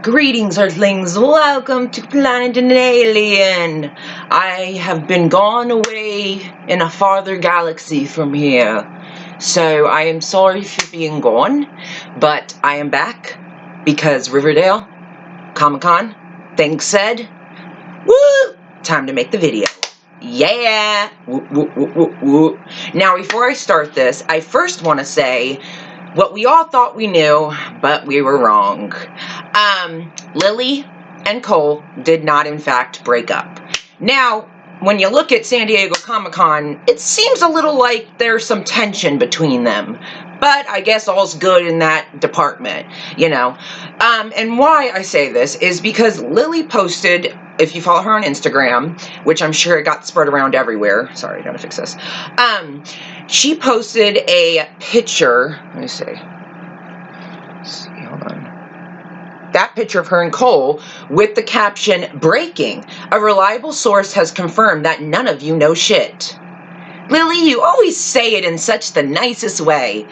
Greetings, Earthlings. Welcome to Planet an Alien. I have been gone away in a farther galaxy from here, so I am sorry for being gone, but I am back because Riverdale, Comic-Con, things said, woo, time to make the video. Yeah! Woo, woo, woo, woo, woo. Now, before I start this, I first want to say what we all thought we knew, but we were wrong. Lilly and Cole did not, in fact, break up. Now, when you look at San Diego Comic-Con, it seems a little like there's some tension between them. But I guess all's good in that department, you know. And why I say this is because Lilly posted, if you follow her on Instagram, which I'm sure it got spread around everywhere. Sorry, I gotta fix this. She posted a picture. Let me see. Hold on. That picture of her and Cole with the caption, "Breaking. A reliable source has confirmed that none of you know shit." Lilly, you always say it in such the nicest way.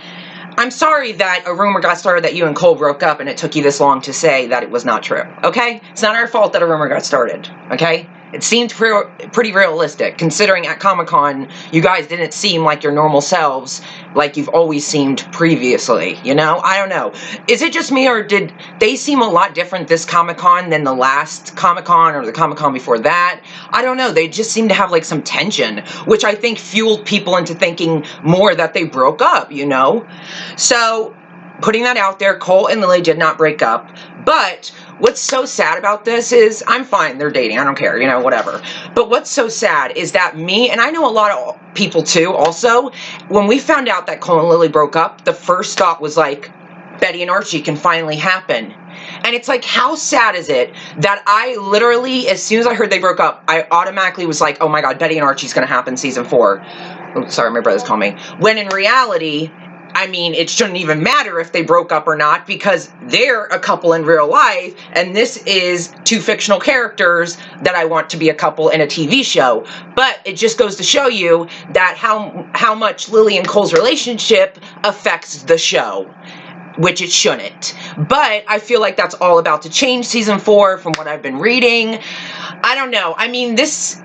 I'm sorry that a rumor got started that you and Cole broke up and it took you this long to say that it was not true, okay? It's not our fault that a rumor got started, okay? It seemed pretty realistic, considering at Comic-Con, you guys didn't seem like your normal selves, like you've always seemed previously, you know? I don't know. Is it just me, or did they seem a lot different this Comic-Con than the last Comic-Con, or the Comic-Con before that? I don't know. They just seem to have, like, some tension, which I think fueled people into thinking more that they broke up, you know? So, putting that out there, Cole and Lilly did not break up, but what's so sad about this is, I'm fine, they're dating, I don't care, you know, whatever. But what's so sad is that me, and I know a lot of people too, also, when we found out that Cole and Lilly broke up, the first thought was like, Betty and Archie can finally happen. And it's like, how sad is it that I literally, as soon as I heard they broke up, I automatically was like, oh my god, Betty and Archie's gonna happen season 4. Oh, sorry, my brother's calling me. When in reality, I mean, it shouldn't even matter if they broke up or not, because they're a couple in real life, and this is two fictional characters that I want to be a couple in a TV show. But it just goes to show you that how much Lilly and Cole's relationship affects the show, which it shouldn't. But I feel like that's all about to change season 4 from what I've been reading. I don't know. I mean, this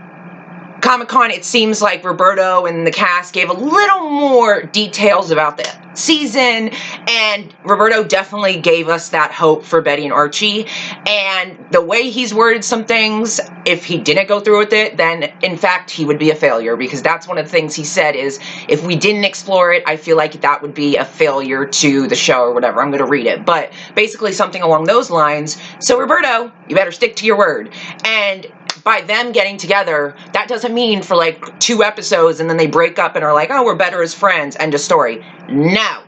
Comic-Con, it seems like Roberto and the cast gave a little more details about the season, and Roberto definitely gave us that hope for Betty and Archie, and the way he's worded some things, if he didn't go through with it, then in fact he would be a failure, because that's one of the things he said is, if we didn't explore it, I feel like that would be a failure to the show or whatever. I'm going to read it, but basically something along those lines. So Roberto, you better stick to your word. And by them getting together, that doesn't mean for like 2 episodes and then they break up and are like, oh, we're better as friends, end of story. No.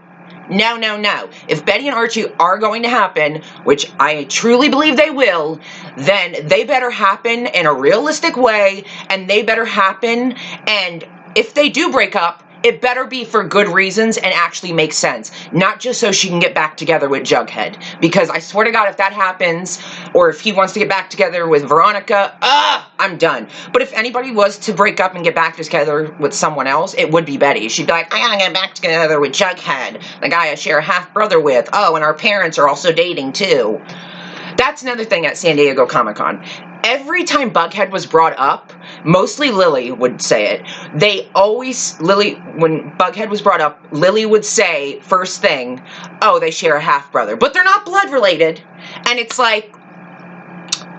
No, no, no. If Betty and Archie are going to happen, which I truly believe they will, then they better happen in a realistic way, and they better happen, and if they do break up, it better be for good reasons and actually make sense. Not just so she can get back together with Jughead. Because I swear to God, if that happens, or if he wants to get back together with Veronica, I'm done. But if anybody was to break up and get back together with someone else, it would be Betty. She'd be like, I gotta get back together with Jughead, the guy I share a half-brother with. Oh, and our parents are also dating too. That's another thing at San Diego Comic-Con. Every time Bughead was brought up, mostly Lilly would say it. When Bughead was brought up, Lilly would say, first thing, oh, they share a half-brother. But they're not blood related. And it's like,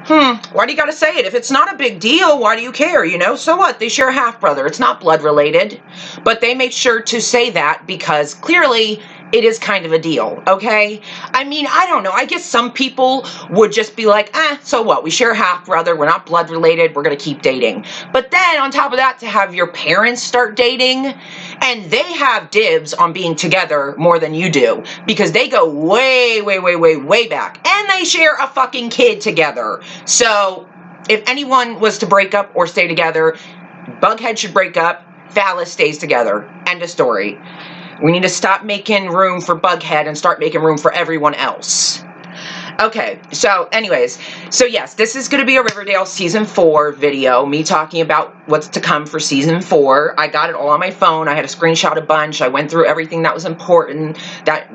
why do you gotta say it? If it's not a big deal, why do you care, you know? So what? They share a half-brother. It's not blood related. But they made sure to say that because clearly it is kind of a deal, okay? I mean, I don't know. I guess some people would just be like, so what? We share a half-brother. We're not blood related. We're going to keep dating. But then on top of that, to have your parents start dating, and they have dibs on being together more than you do, because they go way, way, way, way, way back. And they share a fucking kid together. So if anyone was to break up or stay together, Bughead should break up. Phallus stays together. End of story. We need to stop making room for Bughead and start making room for everyone else. Okay, so anyways, so yes, this is going to be a Riverdale Season 4 video, me talking about what's to come for Season 4. I got it all on my phone. I had a screenshot a bunch. I went through everything that was important that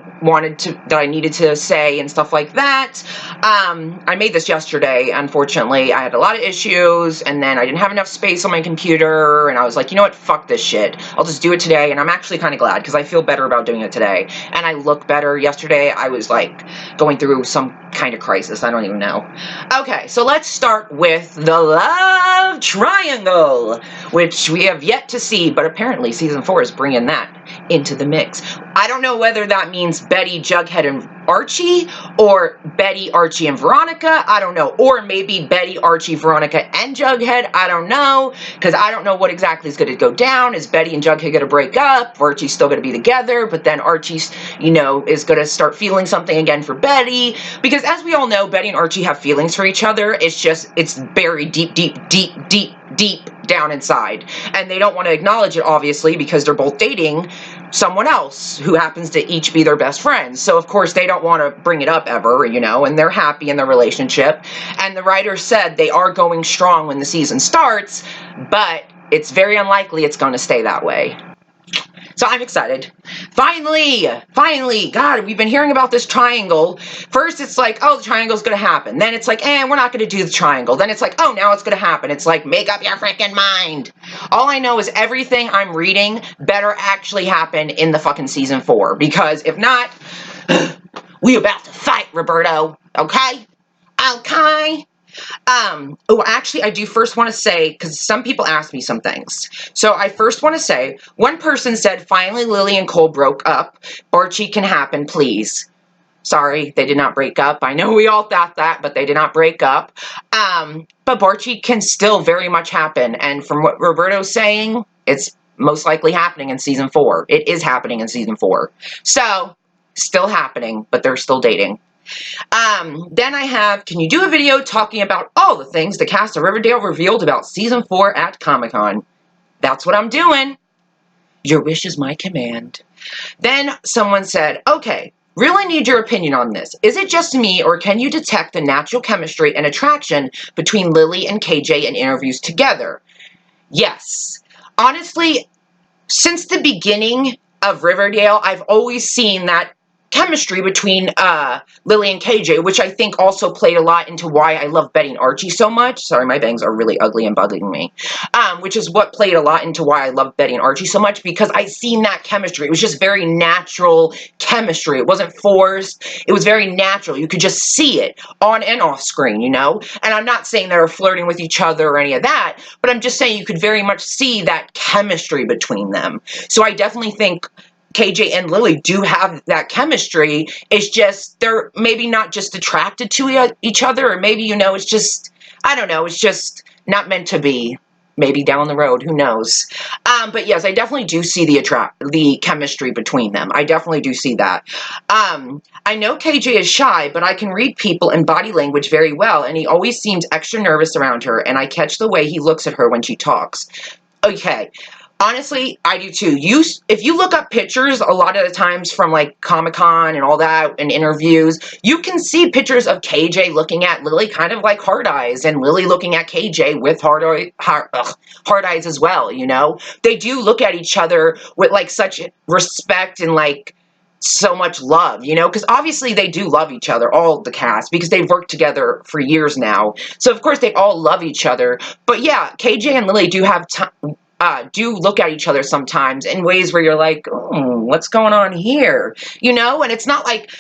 I needed to say and stuff like that. I made this yesterday. Unfortunately, I had a lot of issues, and then I didn't have enough space on my computer, and I was like, you know what, fuck this shit. I'll just do it today, and I'm actually kind of glad, because I feel better about doing it today, and I look better. Yesterday, I was, like, going through some kind of crisis. I don't even know. Okay, so let's start with the love triangle, which we have yet to see, but apparently season 4 is bringing that into the mix. I don't know whether that means Betty, Jughead, and Archie, or Betty, Archie, and Veronica. I don't know. Or maybe Betty, Archie, Veronica, and Jughead. I don't know, because I don't know what exactly is going to go down. Is Betty and Jughead going to break up? Archie's still going to be together, but then Archie's, you know, is going to start feeling something again for Betty. Because as we all know, Betty and Archie have feelings for each other. It's just, it's buried deep, deep, deep, deep, deep down inside. And they don't want to acknowledge it, obviously, because they're both dating someone else who happens to each be their best friends. So, of course, they don't want to bring it up ever, you know, and they're happy in their relationship. And the writer said they are going strong when the season starts, but it's very unlikely it's going to stay that way. So I'm excited. Finally, God, we've been hearing about this triangle. First, it's like, oh, the triangle's going to happen. Then it's like, we're not going to do the triangle. Then it's like, oh, now it's going to happen. It's like, make up your freaking mind. All I know is everything I'm reading better actually happen in the fucking season 4. Because if not, we about to fight, Roberto. Okay? Okay? Oh, actually, I do first want to say, because some people ask me some things. So I first want to say, one person said, finally, Lilly and Cole broke up. Barchie can happen, please. Sorry, they did not break up. I know we all thought that, but they did not break up. But Barchie can still very much happen. And from what Roberto's saying, it's most likely happening in season 4. It is happening in season 4. So, still happening, but they're still dating. Then I have, can you do a video talking about all the things the cast of Riverdale revealed about season 4 at Comic-Con? That's what I'm doing. Your wish is my command. Then someone said, okay, really need your opinion on this. Is it just me, or can you detect the natural chemistry and attraction between Lilly and KJ in interviews together? Yes. Honestly, since the beginning of Riverdale, I've always seen that chemistry between Lilly and KJ, which I think also played a lot into why I love Betty and Archie so much. Sorry, my bangs are really ugly and bugging me. Which is what played a lot into why I love Betty and Archie so much, because I seen that chemistry. It was just very natural chemistry. It wasn't forced. It was very natural. You could just see it on and off screen, you know? And I'm not saying they were flirting with each other or any of that, but I'm just saying you could very much see that chemistry between them. So I definitely think KJ and Lilly do have that chemistry. It's just, they're maybe not just attracted to each other, or maybe, you know, it's just, I don't know, it's just not meant to be. Maybe down the road, who knows? But yes, I definitely do see the chemistry between them. I definitely do see that. I know KJ is shy, but I can read people and body language very well, and he always seems extra nervous around her, and I catch the way he looks at her when she talks. Okay. Honestly, I do too. If you look up pictures a lot of the times from like Comic-Con and all that and interviews, you can see pictures of KJ looking at Lilly kind of like hard eyes, and Lilly looking at KJ with hard eyes as well, you know? They do look at each other with like such respect and like so much love, you know? Because obviously they do love each other, all the cast, because they've worked together for years now. So of course they all love each other. But yeah, KJ and Lilly do have do look at each other sometimes in ways where you're like, oh, what's going on here? You know, and it's not like,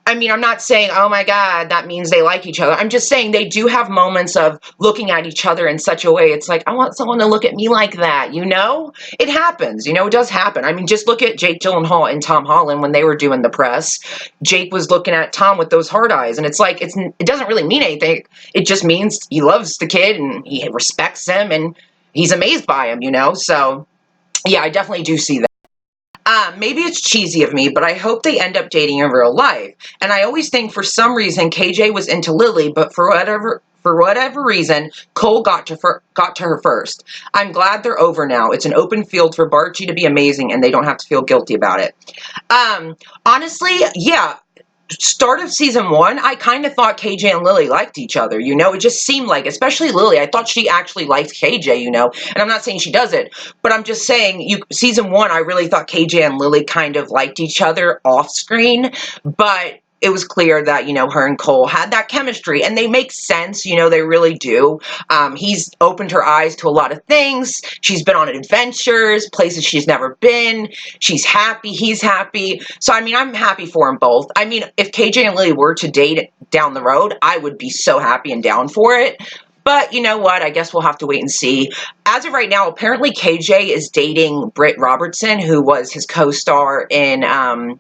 I mean, I'm not saying, oh my God, that means they like each other. I'm just saying they do have moments of looking at each other in such a way. It's like, I want someone to look at me like that, you know? It happens, you know, it does happen. I mean, just look at Jake Gyllenhaal and Tom Holland when they were doing the press. Jake was looking at Tom with those hard eyes, and it's like, it doesn't really mean anything. It just means he loves the kid and he respects him and he's amazed by him, you know? So, yeah, I definitely do see that. Maybe it's cheesy of me, but I hope they end up dating in real life. And I always think for some reason KJ was into Lilly, but for whatever reason, Cole got to her first. I'm glad they're over now. It's an open field for Barchie to be amazing, and they don't have to feel guilty about it. Honestly, yeah. Start of season 1, I kind of thought KJ and Lilly liked each other, you know? It just seemed like, especially Lilly, I thought she actually liked KJ, you know? And I'm not saying she doesn't, but I'm just saying, season 1, I really thought KJ and Lilly kind of liked each other off screen, but it was clear that, her and Cole had that chemistry, and they make sense, they really do. He's opened her eyes to a lot of things. She's been on adventures, places she's never been. She's happy. He's happy. So, I mean, I'm happy for them both. I mean, if KJ and Lily were to date down the road, I would be so happy and down for it. But you know what? I guess we'll have to wait and see. As of right now, apparently KJ is dating Britt Robertson, who was his co-star in, A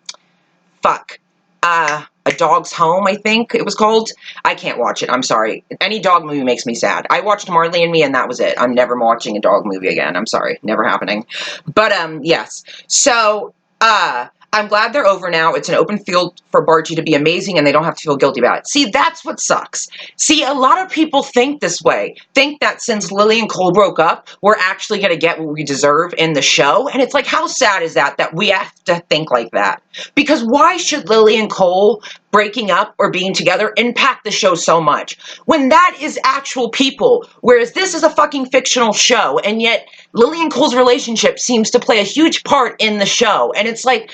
Dog's Home, I think it was called. I can't watch it. I'm sorry. Any dog movie makes me sad. I watched Marley and Me, and that was it. I'm never watching a dog movie again. I'm sorry. Never happening. But, yes. So, I'm glad they're over now. It's an open field for Barchie to be amazing, and they don't have to feel guilty about it. See, that's what sucks. See, a lot of people think this way. Think that since Lily and Cole broke up, we're actually going to get what we deserve in the show. And it's like, how sad is that we have to think like that? Because why should Lily and Cole breaking up or being together impact the show so much when that is actual people, whereas this is a fucking fictional show, and yet Lily and Cole's relationship seems to play a huge part in the show. And it's like,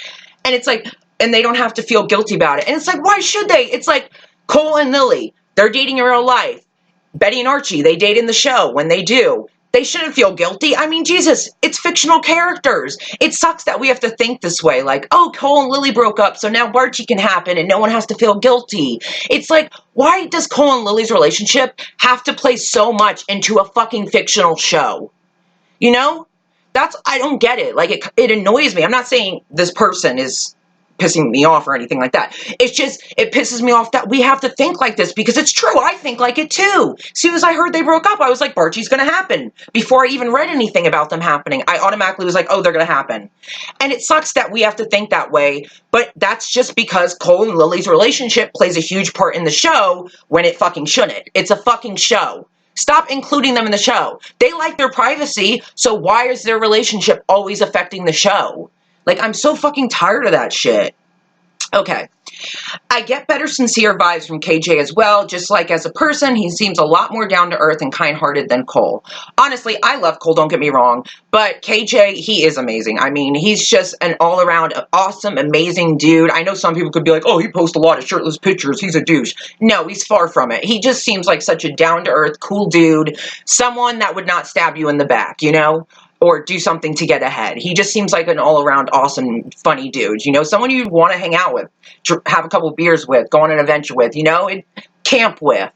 and they don't have to feel guilty about it. And it's like, why should they? It's like Cole and Lily, they're dating in real life. Betty and Archie, they date in the show. When they do, they shouldn't feel guilty. I mean, Jesus, it's fictional characters. It sucks that we have to think this way. Like, oh, Cole and Lily broke up, so now Barchie can happen and no one has to feel guilty. It's like, why does Cole and Lily's relationship have to play so much into a fucking fictional show? You know? I don't get it. Like, it annoys me. I'm not saying this person is pissing me off or anything like that. It's just, it pisses me off that we have to think like this, because it's true. I think like it too. As soon as I heard they broke up, I was like, Barchie's gonna happen. Before I even read anything about them happening, I automatically was like, oh, they're gonna happen. And it sucks that we have to think that way, but that's just because Cole and Lily's relationship plays a huge part in the show when it fucking shouldn't. It's a fucking show. Stop including them in the show. They like their privacy, so why is their relationship always affecting the show? Like, I'm so fucking tired of that shit. Okay. I get better sincere vibes from KJ as well. Just like as a person, he seems a lot more down to earth and kind-hearted than Cole. Honestly, I love Cole, don't get me wrong, but KJ, he is amazing. I mean, he's just an all-around awesome, amazing dude. I know some people could be like, oh, he posts a lot of shirtless pictures, he's a douche. No, he's far from it. He just seems like such a down-to-earth, cool dude, someone that would not stab you in the back, you know? Or do something to get ahead. He just seems like an all-around awesome, funny dude. You know, someone you'd want to hang out with, have a couple beers with, go on an adventure with, you know, and camp with.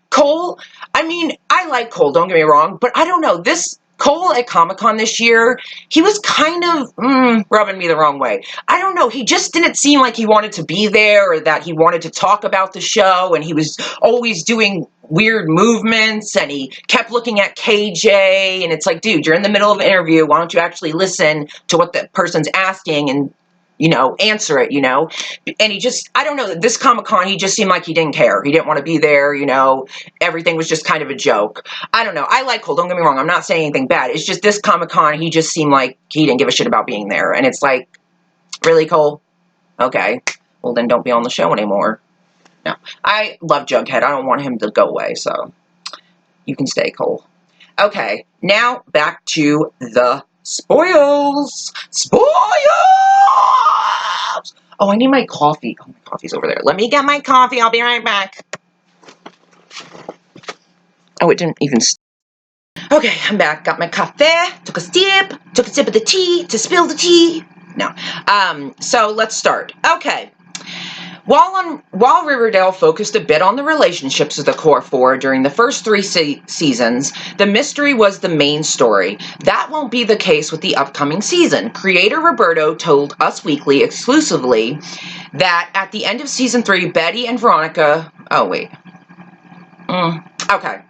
Cole, I mean, I like Cole, don't get me wrong, but I don't know, this Cole at Comic-Con this year, he was kind of rubbing me the wrong way. I don't know, he just didn't seem like he wanted to be there, or that he wanted to talk about the show, and he was always doing weird movements, and he kept looking at KJ, and it's like, dude, you're in the middle of an interview, why don't you actually listen to what the person's asking and, you know, answer it, you know? And he just, I don't know, this Comic-Con, he just seemed like he didn't care. He didn't want to be there, you know? Everything was just kind of a joke. I don't know. I like Cole, don't get me wrong. I'm not saying anything bad. It's just this Comic-Con, he just seemed like he didn't give a shit about being there. And it's like, really, Cole? Okay. Well, then don't be on the show anymore. No. I love Jughead. I don't want him to go away, so you can stay, Cole. Okay. Now, back to the spoils. Spoils! Oh, I need my coffee. Oh, my coffee's over there. Let me get my coffee. I'll be right back. Oh, it didn't even... Okay, I'm back. Got my coffee. Took a sip of the tea to spill the tea. No. So let's start. Okay. While Riverdale focused a bit on the relationships of the core four during the first 3 seasons, the mystery was the main story. That won't be the case with the upcoming season. Creator Roberto told Us Weekly exclusively that at the end of season 3, Betty and Veronica... Oh, wait. Okay.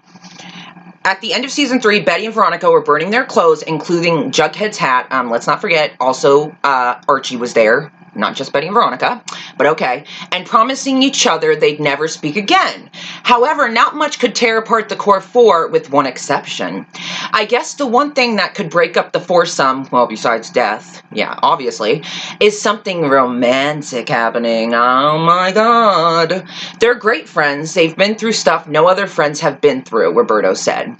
At the end of season 3, Betty and Veronica were burning their clothes, including Jughead's hat. Let's not forget, also, Archie was there. Not just Betty and Veronica, but okay, and promising each other they'd never speak again. However, not much could tear apart the core four, with one exception. I guess the one thing that could break up the foursome, well, besides death, yeah, obviously, is something romantic happening. Oh my god. They're great friends. They've been through stuff no other friends have been through, Roberto said.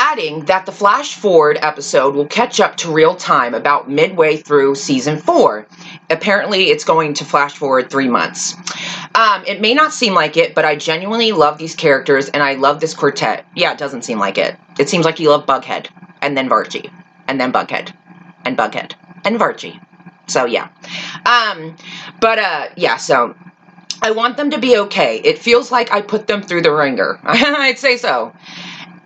adding that the flash forward episode will catch up to real time about midway through season 4. Apparently, it's going to flash forward 3 months. It may not seem like it, but I genuinely love these characters, and I love this quartet. Yeah, it doesn't seem like it. It seems like you love Bughead, and then Barchie, and then Bughead, and Barchie. So, yeah. Yeah, so I want them to be okay. It feels like I put them through the ringer. I'd say so.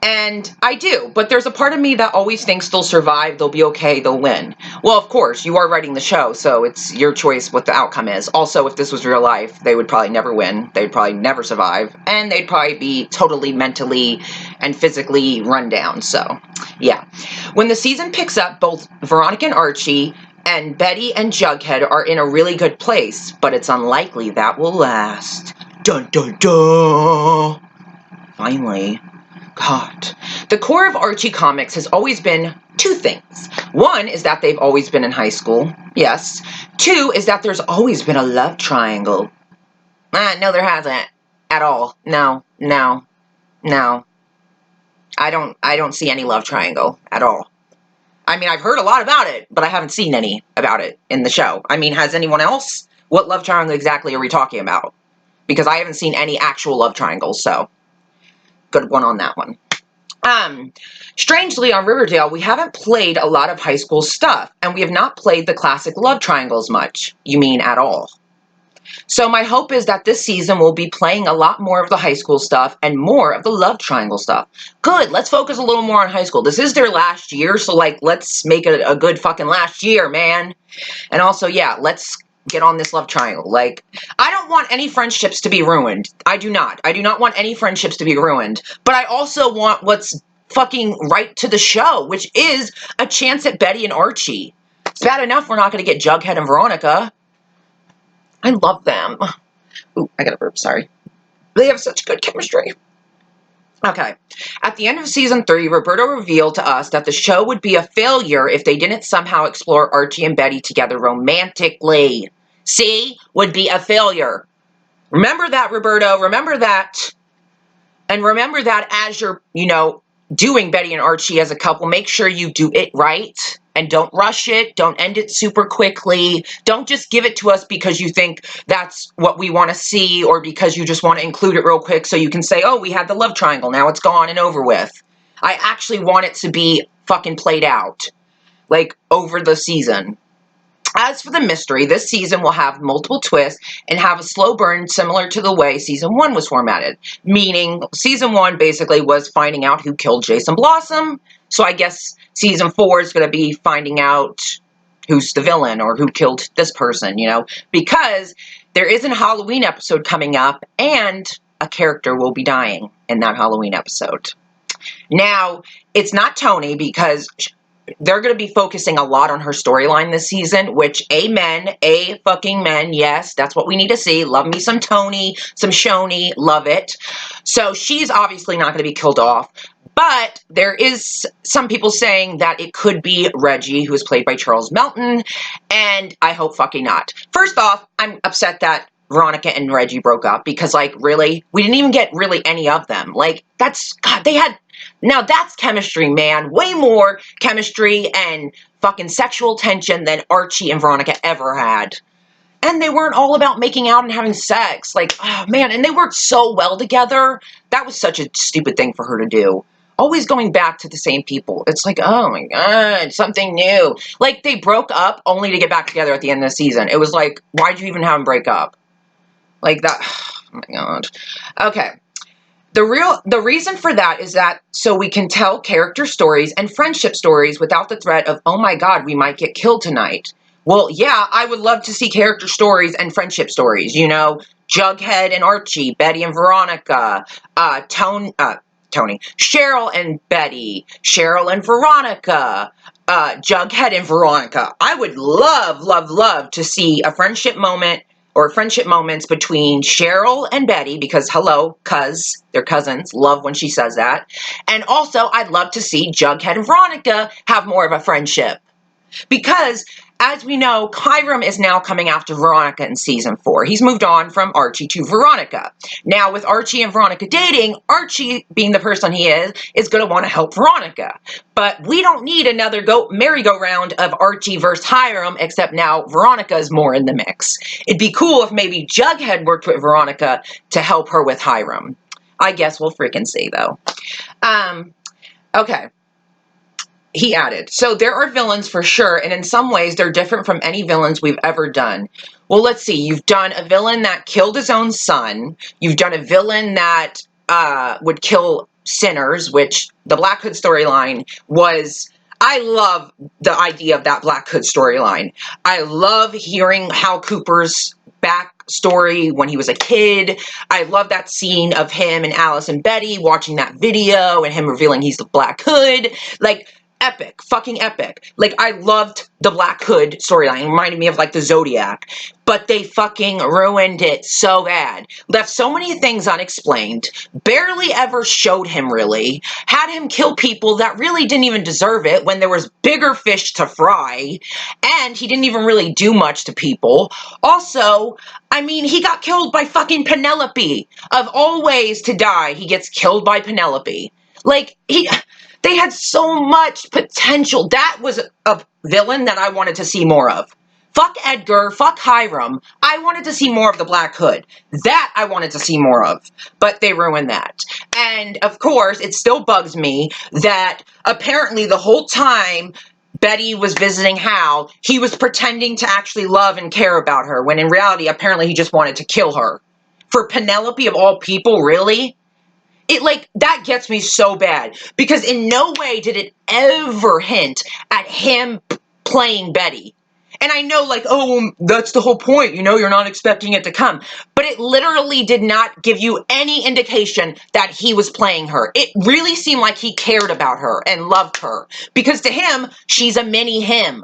And I do, but there's a part of me that always thinks they'll survive, they'll be okay, they'll win. Well, of course, you are writing the show, so it's your choice what the outcome is. Also, if this was real life, they would probably never win, they'd probably never survive, and they'd probably be totally mentally and physically run down, so, yeah. When the season picks up, both Veronica and Archie and Betty and Jughead are in a really good place, but it's unlikely that will last. Dun dun dun! Finally. God. The core of Archie comics has always been 2 things. 1 is that they've always been in high school. Yes. 2 is that there's always been a love triangle. No, there hasn't. At all. No. I don't see any love triangle at all. I mean, I've heard a lot about it, but I haven't seen any about it in the show. I mean, has anyone else? What love triangle exactly are we talking about? Because I haven't seen any actual love triangles, so good one on that one. Strangely, on Riverdale, we haven't played a lot of high school stuff, and we have not played the classic love triangles much. You mean at all. So my hope is that this season we'll be playing a lot more of the high school stuff and more of the love triangle stuff. Good, let's focus a little more on high school. This is their last year, so like, let's make it a good fucking last year, man. And also, yeah, let's get on this love triangle. Like, I don't want any friendships to be ruined. I do not. I do not want any friendships to be ruined. But I also want what's fucking right to the show, which is a chance at Betty and Archie. It's bad enough we're not going to get Jughead and Veronica. I love them. Ooh, I got a burp, sorry. They have such good chemistry. Okay. At the end of season 3, Roberto revealed to us that the show would be a failure if they didn't somehow explore Archie and Betty together romantically. See? Would be a failure. Remember that, Roberto. Remember that. And remember that as you're, doing Betty and Archie as a couple, make sure you do it right. And don't rush it. Don't end it super quickly. Don't just give it to us because you think that's what we want to see or because you just want to include it real quick so you can say, oh, we had the love triangle. Now it's gone and over with. I actually want it to be fucking played out. Like, over the season. As for the mystery, this season will have multiple twists and have a slow burn similar to the way season 1 was formatted. Meaning, season 1 basically was finding out who killed Jason Blossom. So I guess season 4 is going to be finding out who's the villain or who killed this person, because there is a Halloween episode coming up and a character will be dying in that Halloween episode. Now, it's not Tony because they're going to be focusing a lot on her storyline this season, which amen, fucking men, yes, that's what we need to see. Love me some Tony, some Shoni, love it. So she's obviously not going to be killed off, but there is some people saying that it could be Reggie, who is played by Charles Melton, and I hope fucking not. First off, I'm upset that Veronica and Reggie broke up because, like, really, we didn't even get really any of them. Like, God, now that's chemistry, man. Way more chemistry and fucking sexual tension than Archie and Veronica ever had. And they weren't all about making out and having sex. Like, oh man, and they worked so well together. That was such a stupid thing for her to do. Always going back to the same people. It's like, oh my God, something new. Like, they broke up only to get back together at the end of the season. It was like, why'd you even have them break up? Like that, oh my God. Okay. The reason for that is that so we can tell character stories and friendship stories without the threat of, oh my God, we might get killed tonight. Well, yeah, I would love to see character stories and friendship stories, Jughead and Archie, Betty and Veronica, Tony, Cheryl and Betty, Cheryl and Veronica, Jughead and Veronica. I would love, love, love to see a friendship moment or friendship moments between Cheryl and Betty, because hello, they're cousins, love when she says that. And also, I'd love to see Jughead and Veronica have more of a friendship. Because as we know, Hiram is now coming after Veronica in season 4. He's moved on from Archie to Veronica. Now, with Archie and Veronica dating, Archie, being the person he is going to want to help Veronica. But we don't need another merry-go-round of Archie versus Hiram, except now Veronica is more in the mix. It'd be cool if maybe Jughead worked with Veronica to help her with Hiram. I guess we'll freaking see, though. Okay. He added, so there are villains for sure, and in some ways they're different from any villains we've ever done. Well, let's see. You've done a villain that killed his own son. You've done a villain that would kill sinners, which the Black Hood storyline was... I love the idea of that Black Hood storyline. I love hearing Hal Cooper's backstory when he was a kid. I love that scene of him and Allison and Betty watching that video and him revealing he's the Black Hood. Like... epic, fucking epic. Like, I loved the Black Hood storyline. It reminded me of, like, the Zodiac. But they fucking ruined it so bad. Left so many things unexplained. Barely ever showed him, really. Had him kill people that really didn't even deserve it when there was bigger fish to fry. And he didn't even really do much to people. Also, I mean, he got killed by fucking Penelope. Of all ways to die, he gets killed by Penelope. Like, they had so much potential. That was a villain that I wanted to see more of. Fuck Edgar, fuck Hiram. I wanted to see more of the Black Hood. That I wanted to see more of. But they ruined that. And, of course, it still bugs me that apparently the whole time Betty was visiting Hal, he was pretending to actually love and care about her, when in reality, apparently he just wanted to kill her. For Penelope, of all people, really? It, like, that gets me so bad, because in no way did it ever hint at him playing Betty. And I know, like, oh, that's the whole point, you know, you're not expecting it to come. But it literally did not give you any indication that he was playing her. It really seemed like he cared about her and loved her, because to him, she's a mini him.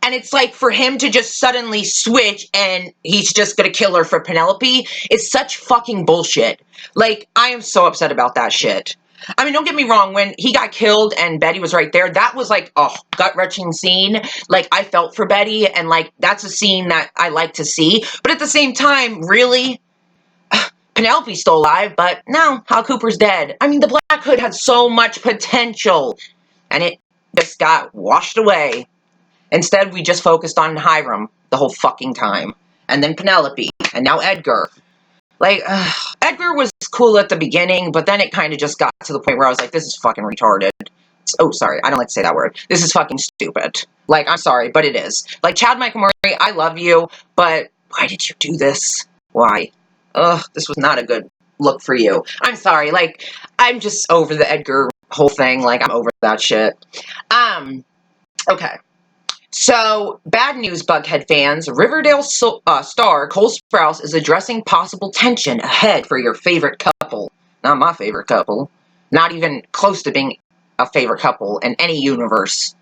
And it's like, for him to just suddenly switch and he's just gonna kill her for Penelope, it's such fucking bullshit. Like, I am so upset about that shit. I mean, don't get me wrong, when he got killed and Betty was right there, that was like a gut-wrenching scene. Like, I felt for Betty, and like, that's a scene that I like to see. But at the same time, really? Penelope's still alive, but no, Hal Cooper's dead. I mean, the Black Hood had so much potential, and it just got washed away. Instead, we just focused on Hiram the whole fucking time. And then Penelope. And now Edgar. Like, Edgar was cool at the beginning, but then it kind of just got to the point where I was like, this is fucking retarded. Oh, sorry, I don't like to say that word. This is fucking stupid. Like, I'm sorry, but it is. Like, Chad Michael Murray, I love you, but why did you do this? Why? Ugh, this was not a good look for you. I'm sorry, like, I'm just over the Edgar whole thing. Like, I'm over that shit. Okay. So, bad news, Bughead fans. Riverdale star Cole Sprouse is addressing possible tension ahead for your favorite couple. Not my favorite couple. Not even close to being a favorite couple in any universe.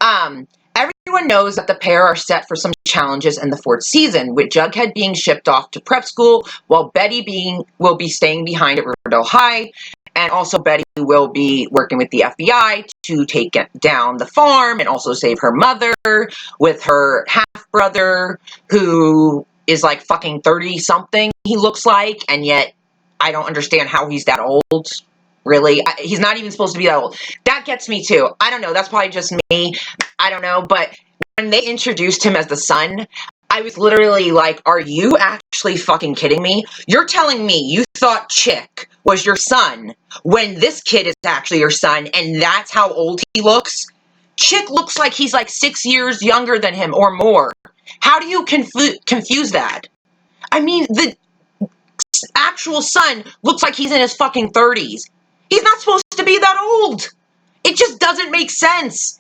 Everyone knows that the pair are set for some challenges in the 4th season, with Jughead being shipped off to prep school, while Betty will be staying behind at Riverdale High. And also Betty will be working with the FBI to take down the farm and also save her mother with her half-brother, who is like fucking 30-something, he looks like, and yet I don't understand how he's that old. Really? He's not even supposed to be that old. That gets me too. I don't know. That's probably just me. I don't know. But when they introduced him as the son, I was literally like, are you actually fucking kidding me? You're telling me you thought Chick was your son when this kid is actually your son, and that's how old he looks? Chick looks like he's like 6 years younger than him or more. How do you confuse that? I mean, the actual son looks like he's in his fucking 30s. He's not supposed to be that old. It just doesn't make sense.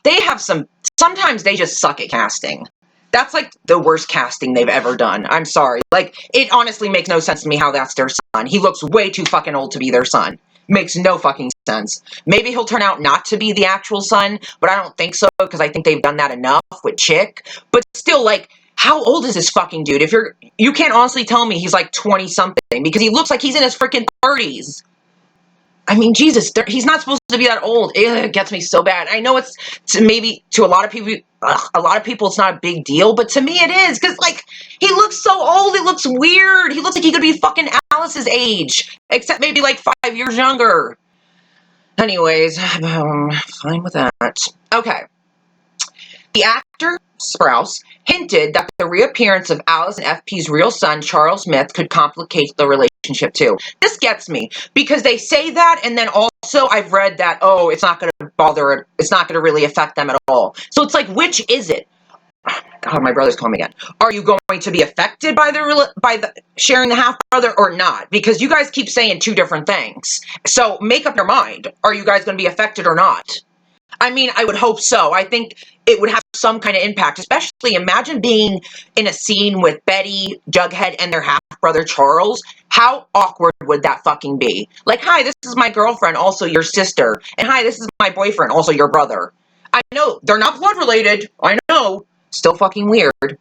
They have sometimes they just suck at casting. That's like the worst casting they've ever done. I'm sorry. Like, it honestly makes no sense to me how that's their son. He looks way too fucking old to be their son. Makes no fucking sense. Maybe he'll turn out not to be the actual son, but I don't think so, because I think they've done that enough with Chick. But still, like, how old is this fucking dude? You can't honestly tell me he's like 20-something, because he looks like he's in his freaking 30s. I mean, Jesus, he's not supposed to be that old. It gets me so bad. I know it's maybe to a lot of a lot of people, it's not a big deal, but to me it is, because, like, he looks so old, it looks weird. He looks like he could be fucking Alice's age, except maybe, like, 5 years younger. Anyways, fine with that. Okay. The actor, Sprouse, hinted that the reappearance of Allison FP's real son, Charles Smith, could complicate the relationship too. This gets me, because they say that, and then also I've read that, oh, it's not going to bother, it's not going to really affect them at all. So it's like, which is it? God, my brother's calling me again. Are you going to be affected by the sharing the half brother or not? Because you guys keep saying two different things. So make up your mind. Are you guys going to be affected or not? I mean, I would hope so. I think it would have some kind of impact, especially imagine being in a scene with Betty, Jughead, and their half-brother Charles. How awkward would that fucking be? Like, hi, this is my girlfriend, also your sister. And hi, this is my boyfriend, also your brother. I know, they're not blood related. I know. Still fucking weird.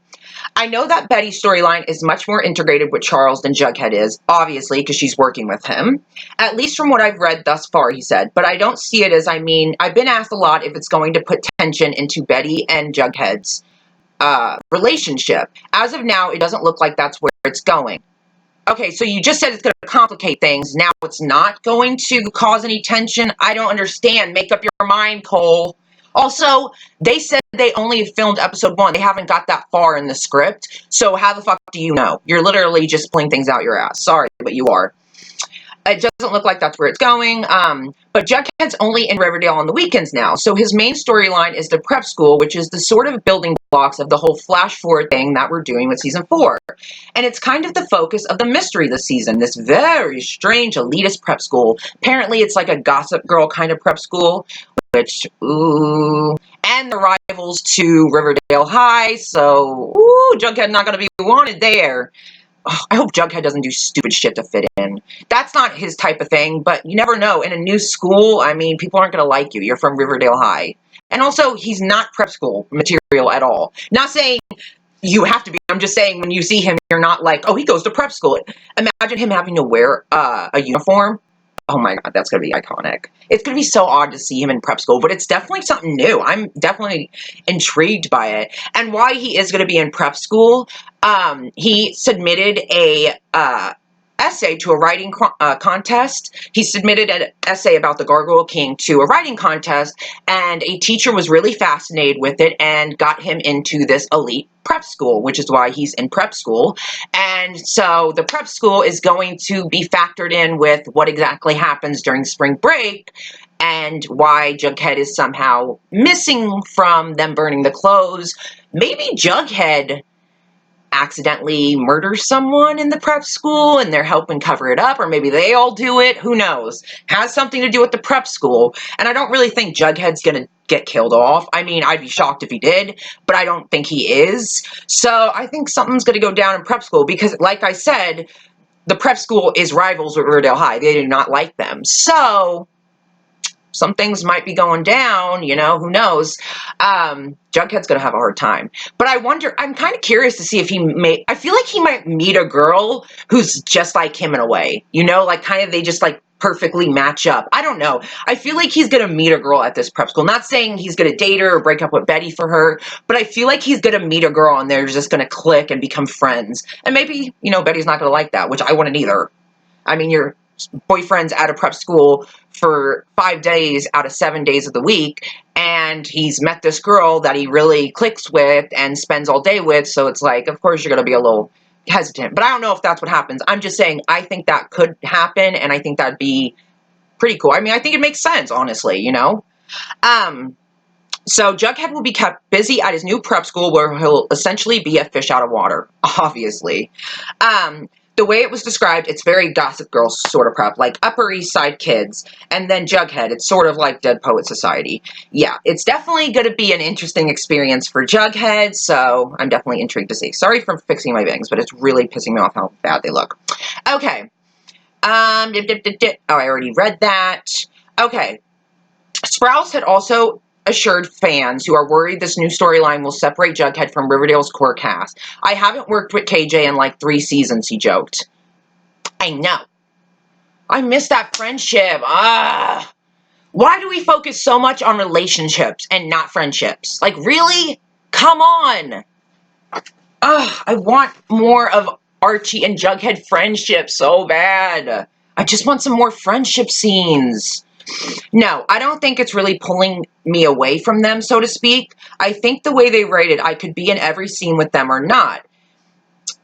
I know that Betty's storyline is much more integrated with Charles than Jughead is, obviously, because she's working with him. At least from what I've read thus far, he said. But I don't see it as, I mean, I've been asked a lot if it's going to put tension into Betty and Jughead's relationship. As of now, it doesn't look like that's where it's going. Okay, so you just said it's going to complicate things. Now it's not going to cause any tension? I don't understand. Make up your mind, Cole. Also, they said they only filmed episode 1. They haven't got that far in the script. So how the fuck do you know? You're literally just pulling things out your ass. Sorry, but you are. It doesn't look like that's where it's going. But Jughead's only in Riverdale on the weekends now. So his main storyline is the prep school, which is the sort of building blocks of the whole flash forward thing that we're doing with season 4. And it's kind of the focus of the mystery this season, this very strange elitist prep school. Apparently it's like a Gossip Girl kind of prep school, which, ooh, and the rivals to Riverdale High, so, ooh, Jughead not going to be wanted there. Oh, I hope Jughead doesn't do stupid shit to fit in. That's not his type of thing, but you never know. In a new school, I mean, people aren't going to like you. You're from Riverdale High. And also, he's not prep school material at all. Not saying you have to be. I'm just saying when you see him, you're not like, oh, he goes to prep school. Imagine him having to wear a uniform. Oh my God, that's going to be iconic. It's going to be so odd to see him in prep school, but it's definitely something new. I'm definitely intrigued by it. And why he is going to be in prep school, he submitted a essay to a writing contest. He submitted an essay about the Gargoyle King to a writing contest, and a teacher was really fascinated with it and got him into this elite prep school, which is why he's in prep school. And so the prep school is going to be factored in with what exactly happens during spring break and why Jughead is somehow missing from them burning the clothes. Maybe Jughead accidentally murders someone in the prep school and they're helping cover it up, or maybe they all do it. Who knows? Has something to do with the prep school. And I don't really think Jughead's gonna get killed off. I mean, I'd be shocked if he did, but I don't think he is. So I think something's gonna go down in prep school because, like I said, the prep school is rivals with Riverdale High. They do not like them. So some things might be going down, you know, who knows. Jughead's going to have a hard time. But I wonder, I'm kind of curious to see if I feel like he might meet a girl who's just like him in a way, you know, like kind of they just like perfectly match up. I don't know. I feel like he's going to meet a girl at this prep school. Not saying he's going to date her or break up with Betty for her, but I feel like he's going to meet a girl and they're just going to click and become friends. And maybe, you know, Betty's not going to like that, which I wouldn't either. I mean, your boyfriend's out of prep school for 5 days out of 7 days of the week, and he's met this girl that he really clicks with and spends all day with, so it's like, of course you're going to be a little hesitant. But I don't know if that's what happens. I'm just saying I think that could happen, and I think that'd be pretty cool. I mean, I think it makes sense, honestly, you know? So Jughead will be kept busy at his new prep school where he'll essentially be a fish out of water, obviously. The way it was described, it's very Gossip Girl sort of prep, like Upper East Side kids. And then Jughead, it's sort of like Dead Poet Society. Yeah, it's definitely going to be an interesting experience for Jughead, so I'm definitely intrigued to see. Sorry for fixing my bangs, but it's really pissing me off how bad they look. Okay. Oh, I already read that. Okay. Sprouse had also assured fans who are worried this new storyline will separate Jughead from Riverdale's core cast. I haven't worked with KJ in like 3 seasons, he joked. I know. I miss that friendship. Why do we focus so much on relationships and not friendships? Like, really? Come on! Ugh, I want more of Archie and Jughead friendship so bad. I just want some more friendship scenes. No, I don't think it's really pulling me away from them, so to speak. I think the way they write it, I could be in every scene with them or not.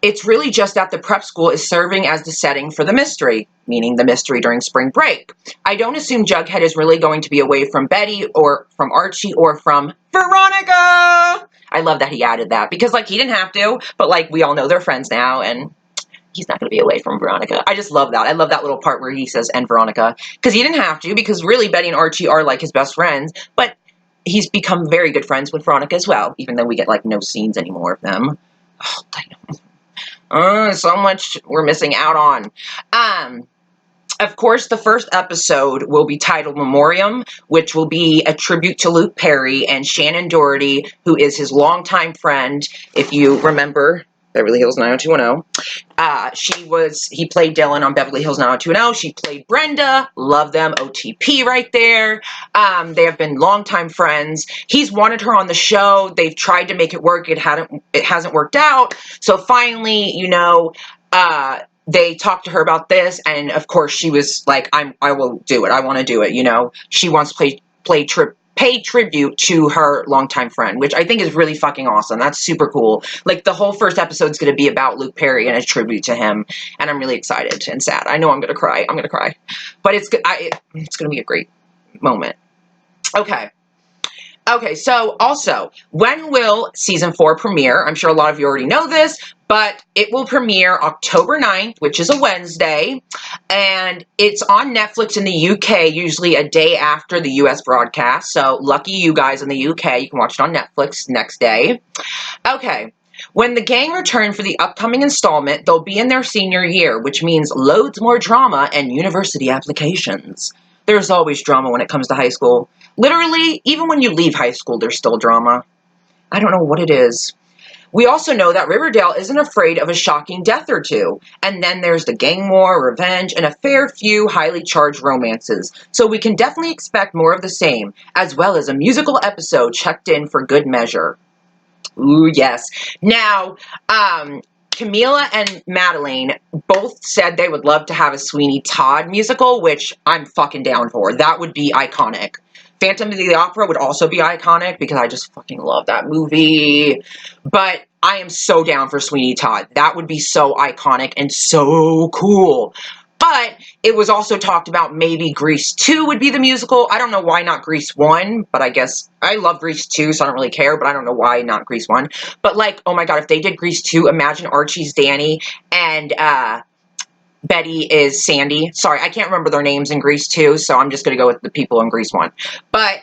It's really just that the prep school is serving as the setting for the mystery, meaning the mystery during spring break. I don't assume Jughead is really going to be away from Betty or from Archie or from Veronica. I love that he added that because, like, he didn't have to, but, like, we all know they're friends now and he's not going to be away from Veronica. I just love that. I love that little part where he says, and Veronica, because he didn't have to, because really Betty and Archie are, like, his best friends, but he's become very good friends with Veronica as well, even though we get, like, no scenes anymore of them. Oh, so much we're missing out on. Of course, the first episode will be titled Memoriam, which will be a tribute to Luke Perry and Shannon Doherty, who is his longtime friend, if you remember Beverly Hills 90210. He played Dylan on Beverly Hills 90210. She played Brenda. Love them. OTP right there. They have been longtime friends. He's wanted her on the show. They've tried to make it work. It hasn't worked out. So finally, they talked to her about this, and of course she was like, I will do it. I want to do it. She wants to pay tribute to her longtime friend, which I think is really fucking awesome. That's super cool. Like, the whole first episode's going to be about Luke Perry and a tribute to him, and I'm really excited and sad. I know I'm going to cry. I'm going to cry. But it's going to be a great moment. Okay, so also, when will season 4 premiere? I'm sure a lot of you already know this, but it will premiere October 9th, which is a Wednesday, and it's on Netflix in the UK, usually a day after the US broadcast, so lucky you guys in the UK, you can watch it on Netflix next day. Okay, when the gang return for the upcoming installment, they'll be in their senior year, which means loads more drama and university applications. There's always drama when it comes to high school. Literally, even when you leave high school, there's still drama. I don't know what it is. We also know that Riverdale isn't afraid of a shocking death or two. And then there's the gang war, revenge, and a fair few highly charged romances. So we can definitely expect more of the same, as well as a musical episode checked in for good measure. Ooh, yes. Now, Camila and Madeline both said they would love to have a Sweeney Todd musical, which I'm fucking down for. That would be iconic. Phantom of the Opera would also be iconic because I just fucking love that movie. But I am so down for Sweeney Todd. That would be so iconic and so cool. But it was also talked about maybe Grease 2 would be the musical. I don't know why not Grease 1, but I guess I love Grease 2, so I don't really care, but I don't know why not Grease 1. But, like, oh my god, if they did Grease 2, imagine Archie's Danny and Betty is Sandy. Sorry, I can't remember their names in Grease 2, so I'm just going to go with the people in Grease 1. But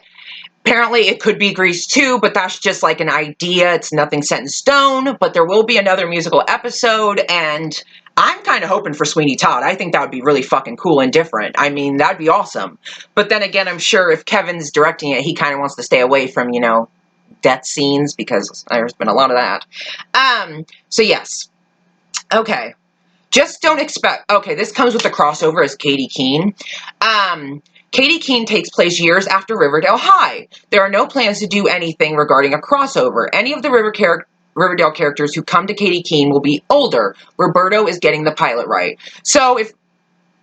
apparently it could be Grease 2, but that's just like an idea. It's nothing set in stone, but there will be another musical episode, and I'm kind of hoping for Sweeney Todd. I think that would be really fucking cool and different. I mean, that'd be awesome. But then again, I'm sure if Kevin's directing it, he kind of wants to stay away from, death scenes, because there's been a lot of that. So yes. Okay. Just don't expect... Okay, this comes with the crossover as Katie Keene. Katie Keene takes place years after Riverdale High. There are no plans to do anything regarding a crossover. Any of the Riverdale characters who come to Katie Keene will be older. Roberto is getting the pilot right. So if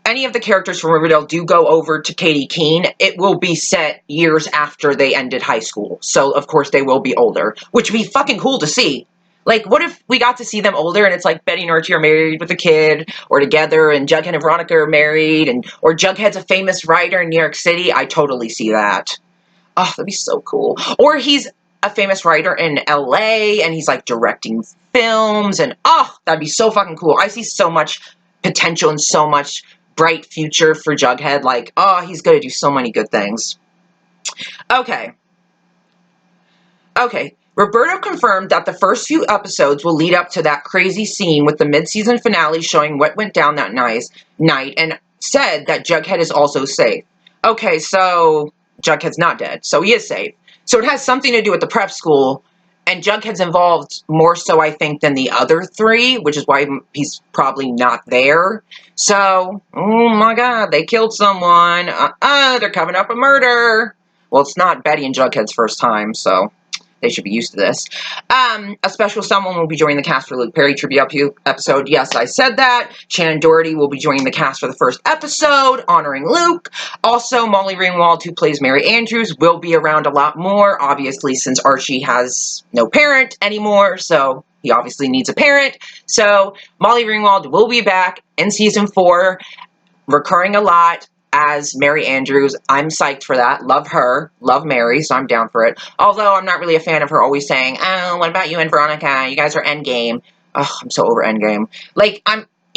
any of the characters from Riverdale do go over to Katie Keene, it will be set years after they ended high school. So, of course, they will be older, which would be fucking cool to see. Like, what if we got to see them older and it's like Betty and Archie are married with a kid, or together, and Jughead and Veronica are married, or Jughead's a famous writer in New York City? I totally see that. Oh, that'd be so cool. Or he's a famous writer in LA and he's like directing films, and that'd be so fucking cool. I see so much potential and so much bright future for Jughead. Like, he's gonna do so many good things. Okay. Roberto confirmed that the first few episodes will lead up to that crazy scene with the mid-season finale showing what went down that night, and said that Jughead is also safe. Okay, so Jughead's not dead, so he is safe. So it has something to do with the prep school, and Jughead's involved more so, I think, than the other three, which is why he's probably not there. So, oh my god, they killed someone. They're covering up a murder. Well, it's not Betty and Jughead's first time, so... They should be used to this. A special someone will be joining the cast for Luke Perry tribute episode. Yes, I said that. Shannon Doherty will be joining the cast for the first episode, honoring Luke. Also, Molly Ringwald, who plays Mary Andrews, will be around a lot more, obviously, since Archie has no parent anymore, so he obviously needs a parent. So, Molly Ringwald will be back in season 4, recurring a lot as Mary Andrews. I'm psyched for that. Love her. Love Mary, so I'm down for it. Although I'm not really a fan of her always saying, oh, what about you and Veronica? You guys are Endgame. Oh, I'm so over Endgame. Like,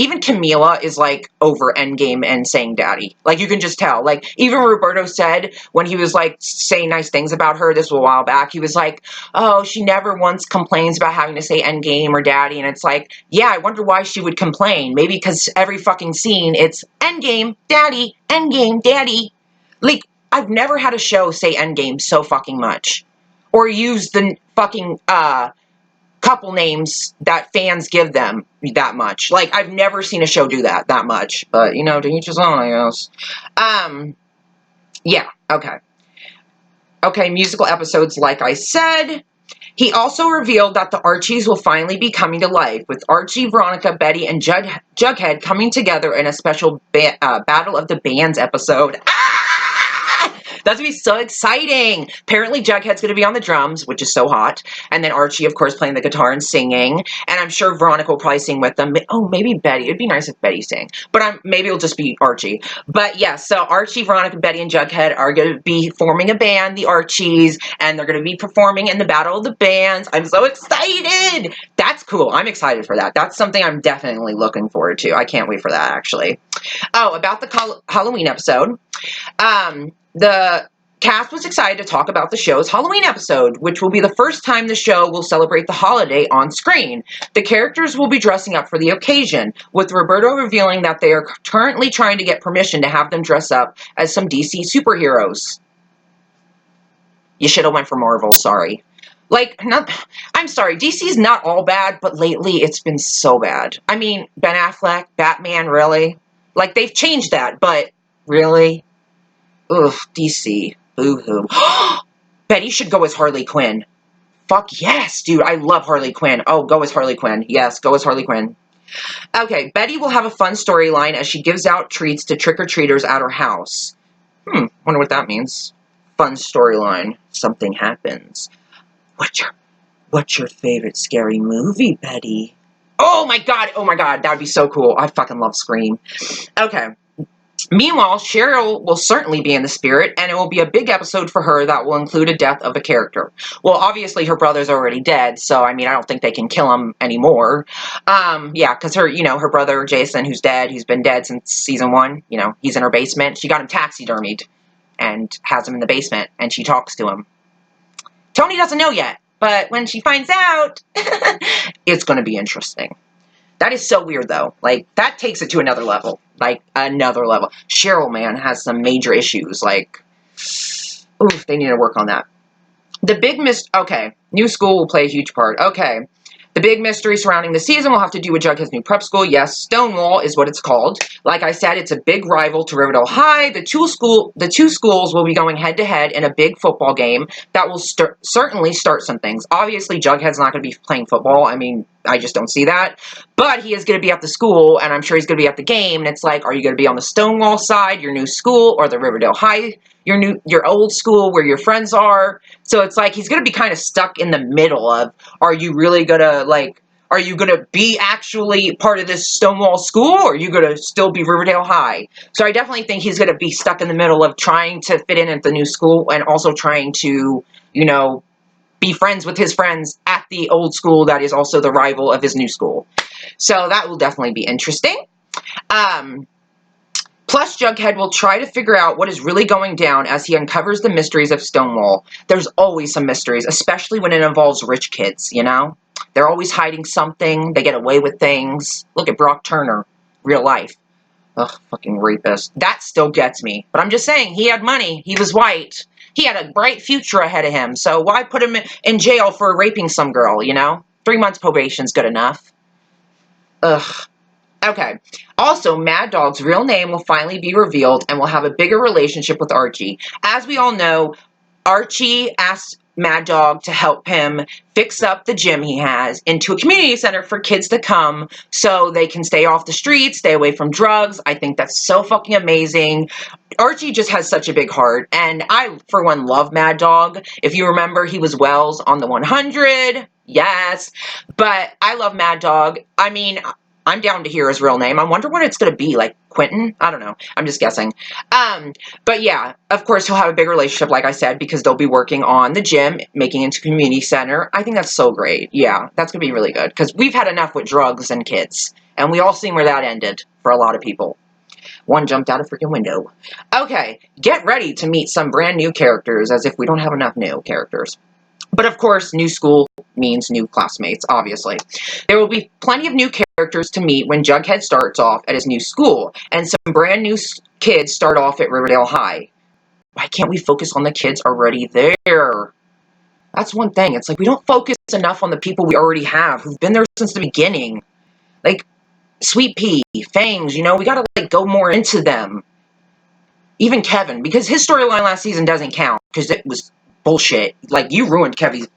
even Camila is, like, over Endgame and saying daddy. Like, you can just tell. Like, even Roberto said, when he was, like, saying nice things about her, this was a while back, he was like, oh, she never once complains about having to say Endgame or daddy, and it's like, yeah, I wonder why she would complain. Maybe because every fucking scene, it's Endgame, daddy, Endgame, daddy. Like, I've never had a show say Endgame so fucking much. Or use the fucking, couple names that fans give them that much. Like, I've never seen a show do that much. But, you know, to each his own, I guess. Yeah, okay. Okay, musical episodes, like I said. He also revealed that the Archies will finally be coming to life, with Archie, Veronica, Betty, and Jughead coming together in a special Battle of the Bands episode. That's going to be so exciting. Apparently, Jughead's going to be on the drums, which is so hot. And then Archie, of course, playing the guitar and singing. And I'm sure Veronica will probably sing with them. Oh, maybe Betty. It'd be nice if Betty sang. But maybe it'll just be Archie. But yeah, so Archie, Veronica, Betty, and Jughead are going to be forming a band, the Archies. And they're going to be performing in the Battle of the Bands. I'm so excited. That's cool. I'm excited for that. That's something I'm definitely looking forward to. I can't wait for that, actually. Oh, about the Halloween episode. The cast was excited to talk about the show's Halloween episode, which will be the first time the show will celebrate the holiday on screen. The characters will be dressing up for the occasion, with Roberto revealing that they are currently trying to get permission to have them dress up as some DC superheroes. You should have went for Marvel, sorry. Like, I'm sorry, DC's not all bad, but lately it's been so bad. I mean, Ben Affleck, Batman, really? Like, they've changed that, but really? Ugh, DC. Boo-hoo. Betty should go as Harley Quinn. Fuck yes, dude. I love Harley Quinn. Oh, go as Harley Quinn. Yes, go as Harley Quinn. Okay, Betty will have a fun storyline as she gives out treats to trick-or-treaters at her house. Wonder what that means. Fun storyline. Something happens. What's your favorite scary movie, Betty? Oh my god, that would be so cool. I fucking love Scream. Okay. Meanwhile, Cheryl will certainly be in the spirit, and it will be a big episode for her that will include a death of a character. Well, obviously, her brother's already dead, so, I mean, I don't think they can kill him anymore. Yeah, because her brother, Jason, who's dead, he's been dead since season 1, he's in her basement. She got him taxidermied and has him in the basement, and she talks to him. Tony doesn't know yet, but when she finds out, it's going to be interesting. That is so weird, though. Like, that takes it to another level. Like, another level. Cheryl, man, has some major issues. Like, oof, they need to work on that. Okay, new school will play a huge part. Okay. The big mystery surrounding the season will have to do with Jughead's new prep school. Yes, Stonewall is what it's called. Like I said, it's a big rival to Riverdale High. The two schools will be going head-to-head in a big football game that will certainly start some things. Obviously, Jughead's not going to be playing football. I mean, I just don't see that. But he is going to be at the school, and I'm sure he's going to be at the game. And it's like, are you going to be on the Stonewall side, your new school, or the Riverdale High, your old school where your friends are? So it's like he's going to be kind of stuck in the middle of, are you really going to, are you going to be actually part of this Stonewall school, or are you going to still be Riverdale High? So I definitely think he's going to be stuck in the middle of trying to fit in at the new school and also trying to, be friends with his friends at the old school that is also the rival of his new school. So that will definitely be interesting. Plus, Jughead will try to figure out what is really going down as he uncovers the mysteries of Stonewall. There's always some mysteries, especially when it involves rich kids, They're always hiding something. They get away with things. Look at Brock Turner. Real life. Ugh, fucking rapist. That still gets me. But I'm just saying, he had money. He was white. He had a bright future ahead of him. So why put him in jail for raping some girl, 3 months probation's good enough. Ugh. Okay. Also, Mad Dog's real name will finally be revealed and will have a bigger relationship with Archie. As we all know, Archie asked Mad Dog to help him fix up the gym he has into a community center for kids to come so they can stay off the streets, stay away from drugs. I think that's so fucking amazing. Archie just has such a big heart, and I, for one, love Mad Dog. If you remember, he was Wells on the 100. Yes, but I love Mad Dog. I mean, I'm down to hear his real name. I wonder what it's going to be, like Quentin? I don't know. I'm just guessing. But yeah, of course, he'll have a big relationship, like I said, because they'll be working on the gym, making it into a community center. I think that's so great. Yeah, that's going to be really good, because we've had enough with drugs and kids, and we all seen where that ended for a lot of people. One jumped out a freaking window. Okay, get ready to meet some brand new characters, as if we don't have enough new characters. But of course, new school means new classmates, obviously. There will be plenty of new characters to meet when Jughead starts off at his new school, and some brand new kids start off at Riverdale High. Why can't we focus on the kids already there? That's one thing. It's like we don't focus enough on the people we already have, who've been there since the beginning. Like, Sweet Pea, Fangs, you know, we gotta, like, go more into them. Even Kevin, because his storyline last season doesn't count, because it was bullshit. Like, you ruined Kevin's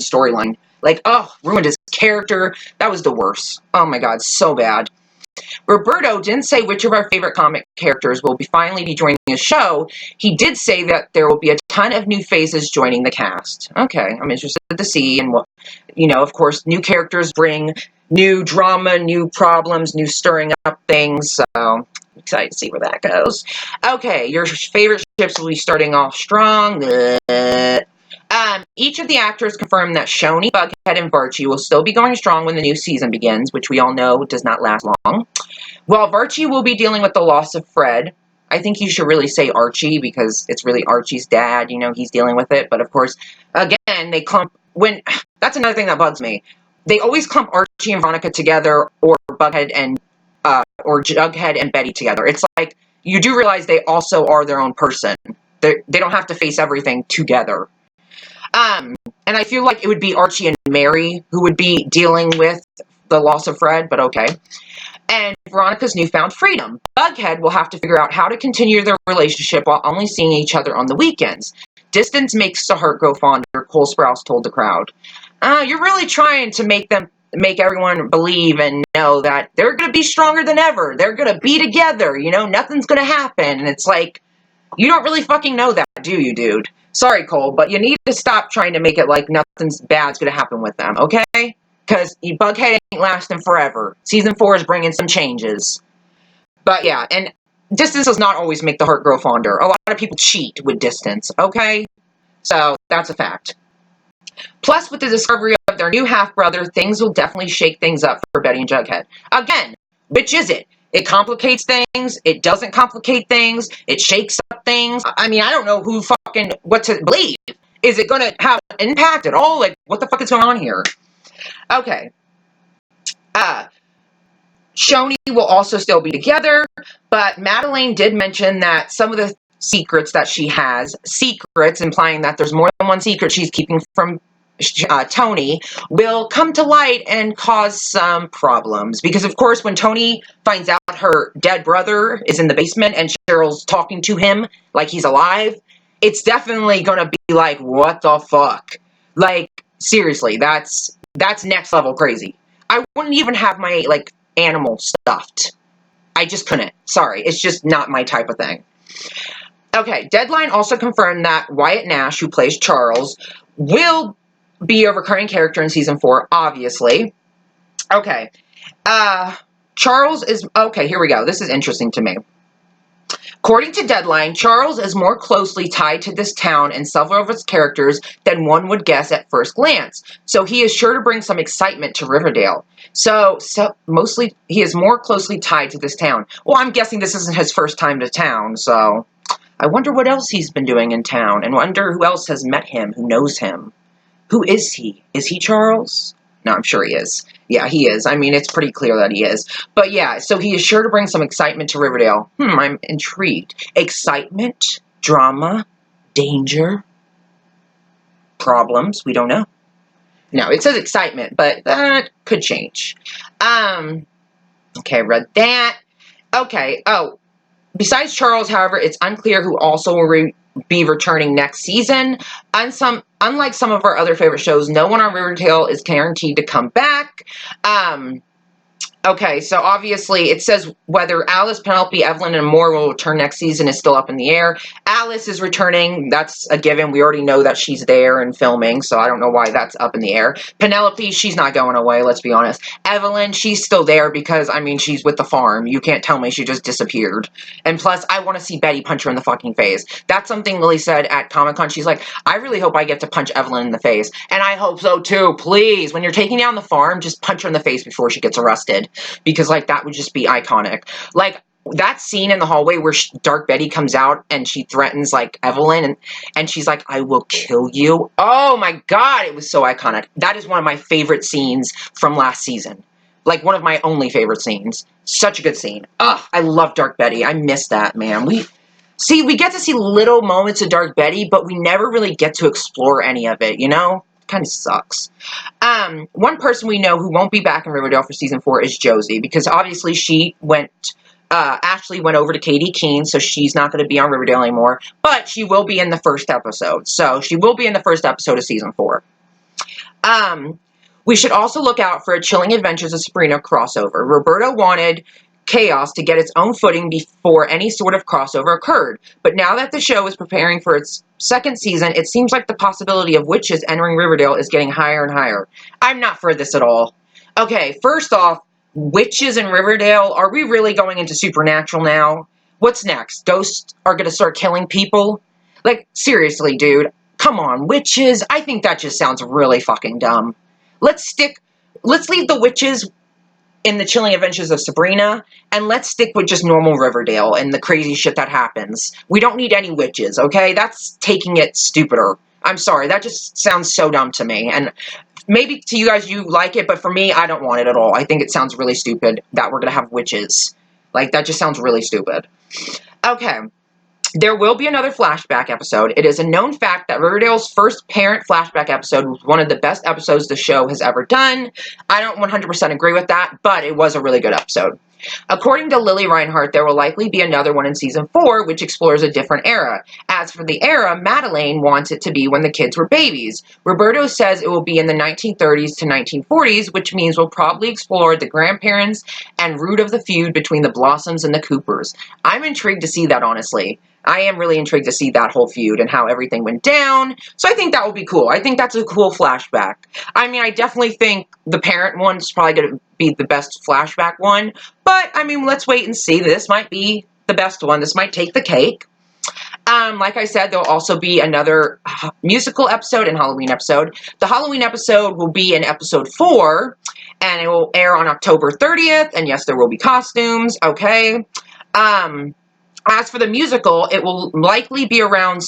storyline. Like, oh, ruined his character. That was the worst. Oh my god, so bad. Roberto didn't say which of our favorite comic characters will finally be joining the show. He did say that there will be a ton of new faces joining the cast. Okay, I'm interested to see, and what, you know, of course, new characters bring new drama, new problems, new stirring up things, so excited to see where that goes. Okay, your favorite ships will be starting off strong. Each of the actors confirmed that Shoney, Bughead, and Barchie will still be going strong when the new season begins, which we all know does not last long. While Barchie will be dealing with the loss of Fred, I think you should really say Archie, because it's really Archie's dad, you know, he's dealing with it. But of course, again, they clump, that's another thing that bugs me. They always clump Archie and Veronica together, or Bughead and, or Jughead and Betty together. It's like, you do realize they also are their own person. They don't have to face everything together. And I feel like it would be Archie and Mary who would be dealing with the loss of Fred, but okay. And Veronica's newfound freedom. Bughead will have to figure out how to continue their relationship while only seeing each other on the weekends. Distance makes the heart grow fonder, Cole Sprouse told the crowd. You're really trying to make everyone believe and know that they're going to be stronger than ever. They're going to be together, you know, nothing's going to happen. And it's like, you don't really fucking know that, do you, dude? Sorry, Cole, but you need to stop trying to make it like nothing's bad's going to happen with them, okay? Because Bughead ain't lasting forever. Season 4 is bringing some changes. But yeah, and distance does not always make the heart grow fonder. A lot of people cheat with distance, okay? So, that's a fact. Plus, with the discovery of their new half-brother, things will definitely shake things up for Betty and Jughead. Again, which is it? It complicates things, it doesn't complicate things, it shakes up things. I mean, I don't know what to believe. Is it going to have an impact at all? Like, what the fuck is going on here? Okay. Shoney will also still be together, but Madeline did mention that some of the secrets that she has, secrets implying that there's more than one secret she's keeping from Tony, will come to light and cause some problems. Because, of course, when Tony finds out her dead brother is in the basement and Cheryl's talking to him like he's alive, it's definitely going to be like, what the fuck? Like, seriously, that's next level crazy. I wouldn't even have my, like, animal stuffed. I just couldn't. Sorry, it's just not my type of thing. Okay, Deadline also confirmed that Wyatt Nash, who plays Charles, will be a recurring character in season 4, obviously. Okay. Charles is... Okay, here we go. This is interesting to me. According to Deadline, Charles is more closely tied to this town and several of its characters than one would guess at first glance. So he is sure to bring some excitement to Riverdale. So mostly he is more closely tied to this town. Well, I'm guessing this isn't his first time to town, so I wonder what else he's been doing in town, and wonder who else has met him, who knows him. Who is he? Is he Charles? No, I'm sure he is. Yeah, he is. I mean, it's pretty clear that he is. But yeah, so he is sure to bring some excitement to Riverdale. I'm intrigued. Excitement, drama, danger, problems, we don't know. No, it says excitement, but that could change. Okay, I read that. Okay, besides Charles, however, it's unclear who also will be returning next season. And unlike some of our other favorite shows, no one on Riverdale is guaranteed to come back. Okay, so obviously it says whether Alice, Penelope, Evelyn, and more will return next season is still up in the air. Alice is returning. That's a given. We already know that she's there and filming, so I don't know why that's up in the air. Penelope, she's not going away, let's be honest. Evelyn, she's still there because, I mean, she's with the farm. You can't tell me she just disappeared. And plus, I want to see Betty punch her in the fucking face. That's something Lily said at Comic-Con. She's like, I really hope I get to punch Evelyn in the face. And I hope so too. Please, when you're taking down the farm, just punch her in the face before she gets arrested. Because, like, that would just be iconic. Like, that scene in the hallway where Dark Betty comes out and she threatens, like, Evelyn, and she's like, I will kill you. Oh, my God, it was so iconic. That is one of my favorite scenes from last season. Like, one of my only favorite scenes. Such a good scene. Ugh, I love Dark Betty. I miss that, man. We get to see little moments of Dark Betty, but we never really get to explore any of it, you know? Kind of sucks. One person we know who won't be back in Riverdale for season 4 is Josie, because obviously Ashley went over to Katie Keene, so she's not going to be on Riverdale anymore, but she will be in the first episode. So she will be in the first episode of season 4. We should also look out for a Chilling Adventures of Sabrina crossover. Roberto wanted Chaos to get its own footing before any sort of crossover occurred. But now that the show is preparing for its second season, it seems like the possibility of witches entering Riverdale is getting higher and higher. I'm not for this at all. Okay, first off, witches in Riverdale, are we really going into supernatural now? What's next? Ghosts are going to start killing people? Like, seriously, dude. Come on, witches? I think that just sounds really fucking dumb. Let's leave the witches in the Chilling Adventures of Sabrina, and let's stick with just normal Riverdale and the crazy shit that happens. We don't need any witches, okay? That's taking it stupider. I'm sorry, that just sounds so dumb to me, and maybe to you guys you like it, but for me, I don't want it at all. I think it sounds really stupid that we're gonna have witches. Like, that just sounds really stupid. Okay. There will be another flashback episode. It is a known fact that Riverdale's first parent flashback episode was one of the best episodes the show has ever done. I don't 100% agree with that, but it was a really good episode. According to Lily Reinhart, there will likely be another one in season 4, which explores a different era. As for the era, Madeleine wants it to be when the kids were babies. Roberto says it will be in the 1930s to 1940s, which means we'll probably explore the grandparents and root of the feud between the Blossoms and the Coopers. I'm intrigued to see that, honestly. I am really intrigued to see that whole feud and how everything went down. So I think that will be cool. I think that's a cool flashback. I mean, I definitely think the parent one's probably going to be the best flashback one. But, I mean, let's wait and see. This might be the best one. This might take the cake. Like I said, there'll also be another musical episode and Halloween episode. The Halloween episode will be in episode 4. And it will air on October 30th. And yes, there will be costumes. Okay. As for the musical, it will likely be around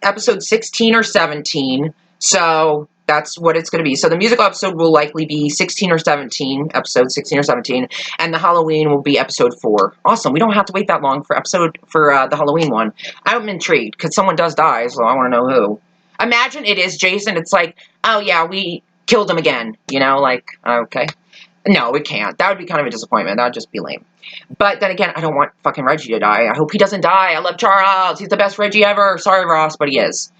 episode 16 or 17. So that's what it's going to be. So the musical episode will likely be 16 or 17, episode 16 or 17, and the Halloween will be episode 4. Awesome. We don't have to wait that long for the Halloween one. I'm intrigued because someone does die, so I want to know who. Imagine it is Jason. It's like, oh yeah, we killed him again. You know, like, okay. No, it can't. That would be kind of a disappointment. That would just be lame. But then again, I don't want fucking Reggie to die. I hope he doesn't die. I love Charles. He's the best Reggie ever. Sorry, Ross, but he is.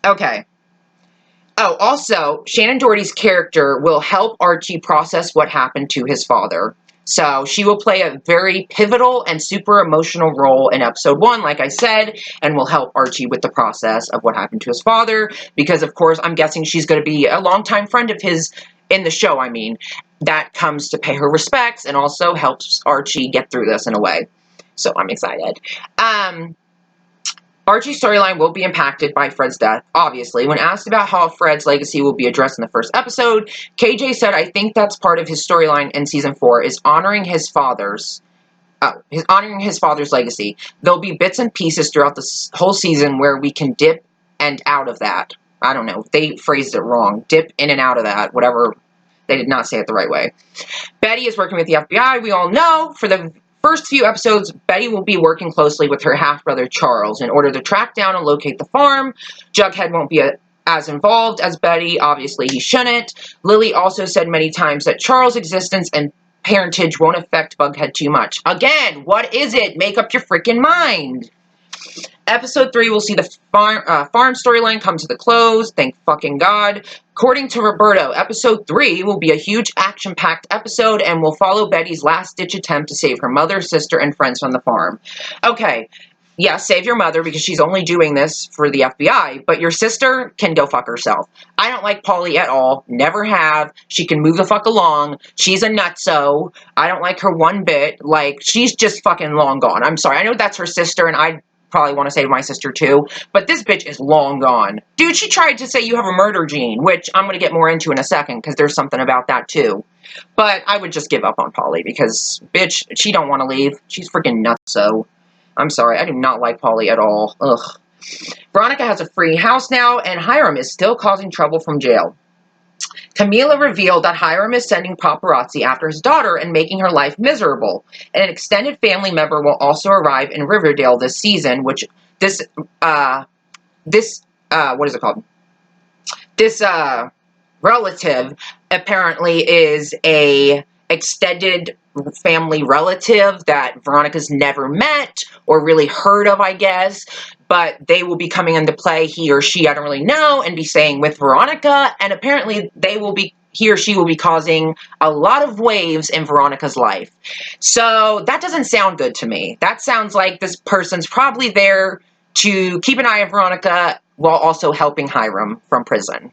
Okay. Oh, also, Shannon Doherty's character will help Archie process what happened to his father. So she will play a very pivotal and super emotional role in episode 1, like I said, and will help Archie with the process of what happened to his father. Because, of course, I'm guessing she's going to be a longtime friend of his in the show, I mean, that comes to pay her respects and also helps Archie get through this in a way. So I'm excited. Archie's storyline will be impacted by Fred's death, obviously. When asked about how Fred's legacy will be addressed in the first episode, KJ said, I think that's part of his storyline in season 4, is honoring his father's legacy. There'll be bits and pieces throughout this whole season where we can dip and out of that. I don't know. They phrased it wrong. Dip in and out of that. Whatever. They did not say it the right way. Betty is working with the FBI. We all know. For the first few episodes, Betty will be working closely with her half-brother Charles in order to track down and locate the farm. Jughead won't be as involved as Betty. Obviously, he shouldn't. Lily also said many times that Charles' existence and parentage won't affect Bughead too much. Again, what is it? Make up your freaking mind. Episode 3 will see the farm storyline come to the close. Thank fucking God. According to Roberto, episode 3 will be a huge action-packed episode and will follow Betty's last-ditch attempt to save her mother, sister, and friends from the farm. Okay, yeah, save your mother because she's only doing this for the FBI, but your sister can go fuck herself. I don't like Polly at all. Never have. She can move the fuck along. She's a nutso. I don't like her one bit. Like, she's just fucking long gone. I'm sorry. I know that's her sister, and I probably want to save my sister too, but this bitch is long gone. Dude, she tried to say you have a murder gene, which I'm going to get more into in a second, because there's something about that too. But I would just give up on Polly, because, bitch, she don't want to leave. She's freaking nutso. I'm sorry, I do not like Polly at all. Ugh. Veronica has a free house now, and Hiram is still causing trouble from jail. Camila revealed that Hiram is sending paparazzi after his daughter and making her life miserable. And an extended family member will also arrive in Riverdale this season, which what is it called? This relative apparently is a extended family relative that Veronica's never met or really heard of, I guess. But they will be coming into play, he or she, I don't really know, and be staying with Veronica. And apparently he or she will be causing a lot of waves in Veronica's life. So that doesn't sound good to me. That sounds like this person's probably there to keep an eye on Veronica while also helping Hiram from prison.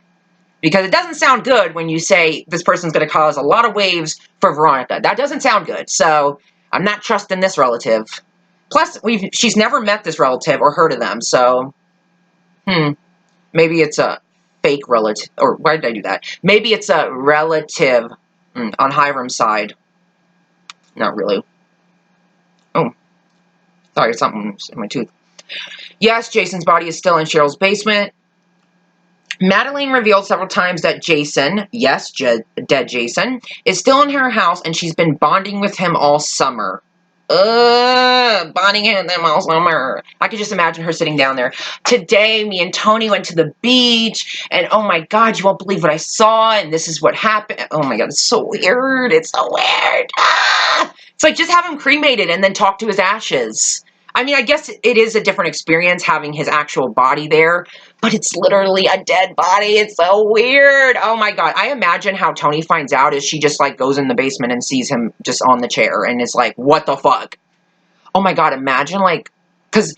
Because it doesn't sound good when you say this person's going to cause a lot of waves for Veronica. That doesn't sound good. So I'm not trusting this relative. Plus, she's never met this relative or heard of them. So, maybe it's a fake relative. Or why did I do that? Maybe it's a relative on Hiram's side. Not really. Oh, sorry, something in my tooth. Yes, Jason's body is still in Cheryl's basement. Madeline revealed several times that Jason, yes, dead Jason, is still in her house and she's been bonding with him all summer. Bonding with him all summer. I could just imagine her sitting down there. Today, me and Tony went to the beach and oh my God, you won't believe what I saw and this is what happened. Oh my God, it's so weird. It's so weird. It's like just have him cremated and then talk to his ashes. I mean, I guess it is a different experience having his actual body there, but it's literally a dead body. It's so weird. Oh my God. I imagine how Tony finds out is she just like goes in the basement and sees him just on the chair and is like, what the fuck? Oh my God. Imagine like, because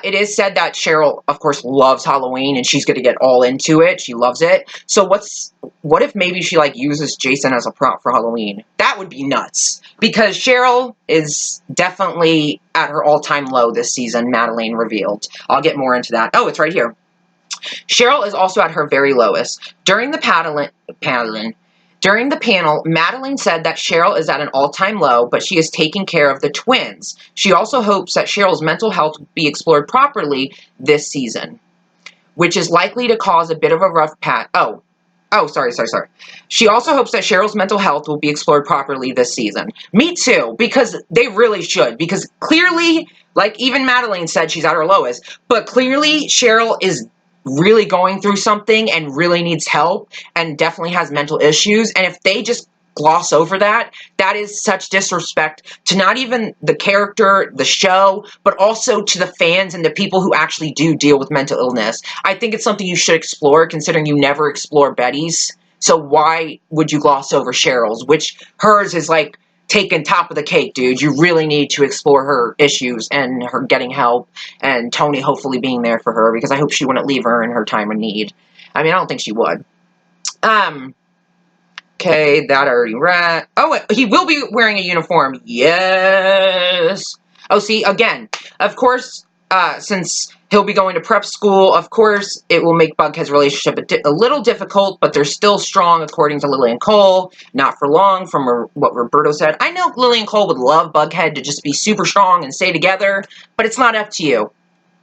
it is said that Cheryl, of course, loves Halloween and she's going to get all into it. She loves it. So what if maybe she like uses Jason as a prop for Halloween? That would be nuts. Because Cheryl is definitely at her all-time low this season, Madeline revealed. I'll get more into that. Oh, it's right here. Cheryl is also at her very lowest. During the panel, Madeline said that Cheryl is at an all-time low, but she is taking care of the twins. She also hopes that Cheryl's mental health will be explored properly this season, which is likely to cause a bit of a rough patch. Sorry. She also hopes that Cheryl's mental health will be explored properly this season. Me too, because they really should. Because clearly, like even Madeline said, she's at her lowest. But clearly, Cheryl is really going through something and really needs help and definitely has mental issues. And if they just gloss over that, that is such disrespect to not even the character, the show, but also to the fans and the people who actually do deal with mental illness. I think it's something you should explore, considering you never explore Betty's. So why would you gloss over Cheryl's, which hers is like taking top of the cake, dude. You really need to explore her issues and her getting help and Tony hopefully being there for her, because I hope she wouldn't leave her in her time of need. I mean, I don't think she would. Okay, that I already read. Oh, he will be wearing a uniform. Yes. Oh, see, again, of course, since he'll be going to prep school, of course, it will make Bughead's relationship a little difficult, but they're still strong, according to Lilly and Cole. Not for long, from what Roberto said. I know Lilly and Cole would love Bughead to just be super strong and stay together, but it's not up to you.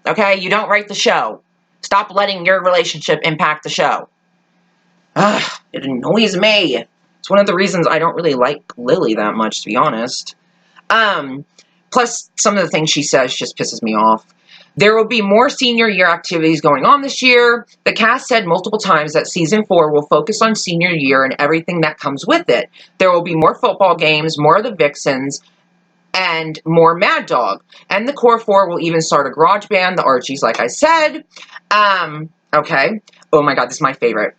Okay? You don't write the show. Stop letting your relationship impact the show. It annoys me. It's one of the reasons I don't really like Lilly that much, to be honest. Plus, some of the things she says just pisses me off. There will be more senior year activities going on this year. The cast said multiple times that season 4 will focus on senior year and everything that comes with it. There will be more football games, more of the Vixens, and more Mad Dog. And the core four will even start a garage band, the Archies, like I said. Okay. Oh my God, this is my favorite.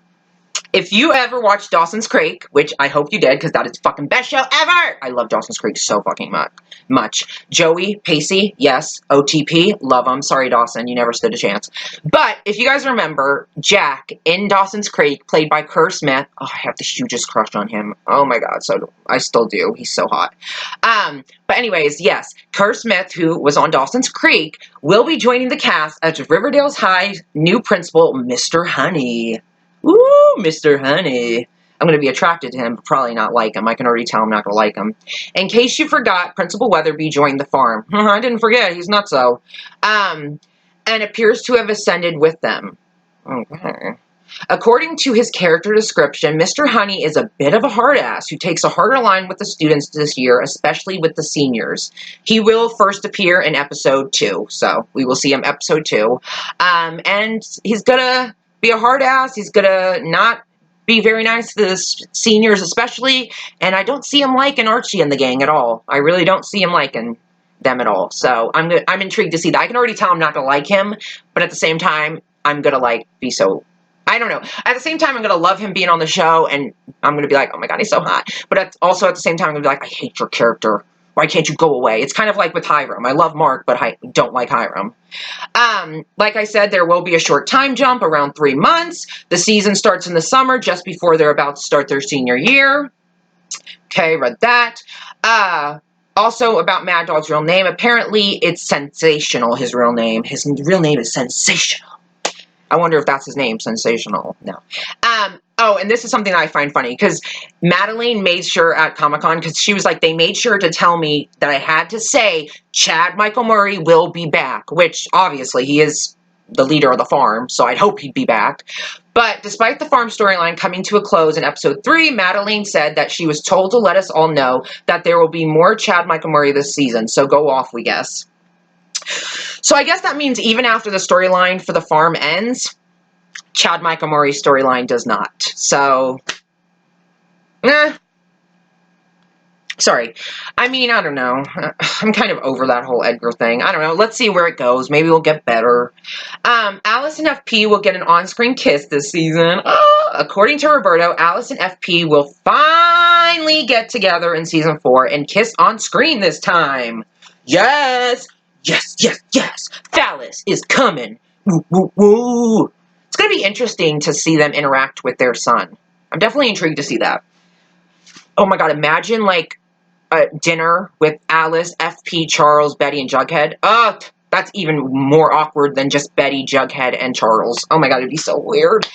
If you ever watched Dawson's Creek, which I hope you did, because that is the fucking best show ever! I love Dawson's Creek so fucking much. Joey, Pacey, yes. OTP, love him. Sorry, Dawson, you never stood a chance. But if you guys remember, Jack in Dawson's Creek, played by Kerr Smith. Oh, I have the hugest crush on him. Oh my God, so I still do. He's so hot. But anyways, yes, Kerr Smith, who was on Dawson's Creek, will be joining the cast as Riverdale's High new principal, Mr. Honey. Woo, Mr. Honey. I'm going to be attracted to him, but probably not like him. I can already tell I'm not going to like him. In case you forgot, Principal Weatherby joined the farm. I didn't forget. He's nutso. And appears to have ascended with them. Okay. According to his character description, Mr. Honey is a bit of a hard ass who takes a harder line with the students this year, especially with the seniors. He will first appear in episode 2, so we will see him episode 2. And he's gonna be a hard ass. He's gonna not be very nice to the seniors especially, and I don't see him liking Archie and the gang at all. I really don't see him liking them at all. So I'm intrigued to see that. I can already tell I'm not gonna like him, but at the same time, I'm gonna be so, I don't know. At the same time, I'm gonna love him being on the show, and I'm gonna be like, oh my God, he's so hot. But also at the same time, I'm gonna be like, I hate your character. Why can't you go away? It's kind of like with Hiram. I love Mark, but I don't like Hiram. Like I said, there will be a short time jump, around 3 months. The season starts in the summer, just before they're about to start their senior year. Okay, read that. Also about Mad Dog's real name. Apparently, it's Sensational, his real name. His real name is Sensational. I wonder if that's his name, Sensational. No. Oh, and this is something that I find funny, because Madeline made sure at Comic-Con, because she was like, they made sure to tell me that I had to say, Chad Michael Murray will be back, which obviously he is the leader of the farm, so I'd hope he'd be back. But despite the farm storyline coming to a close in episode 3, Madeline said that she was told to let us all know that there will be more Chad Michael Murray this season, so go off, we guess. So I guess that means even after the storyline for the farm ends, Chad Michael Murray's storyline does not. So, sorry. I mean, I don't know. I'm kind of over that whole Edgar thing. I don't know. Let's see where it goes. Maybe we'll get better. Allison FP will get an on-screen kiss this season. According to Roberto, Allison FP will finally get together in season 4 and kiss on screen this time. Yes! Yes, yes, yes! Phallus is coming! Woo, woo, woo! It's going to be interesting to see them interact with their son. I'm definitely intrigued to see that. Oh my God, imagine like a dinner with Alice, FP, Charles, Betty, and Jughead. That's even more awkward than just Betty, Jughead, and Charles. Oh my God, it'd be so weird.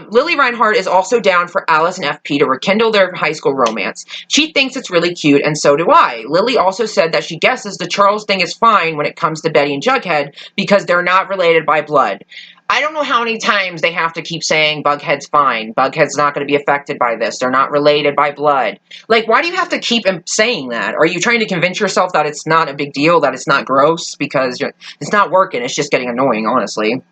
Lily Reinhardt is also down for Alice and FP to rekindle their high school romance. She thinks it's really cute, and so do I. Lily also said that she guesses the Charles thing is fine when it comes to Betty and Jughead because they're not related by blood. I don't know how many times they have to keep saying Bughead's fine. Bughead's not going to be affected by this. They're not related by blood. Like, why do you have to keep saying that? Are you trying to convince yourself that it's not a big deal, that it's not gross? Because it's not working. It's just getting annoying, honestly.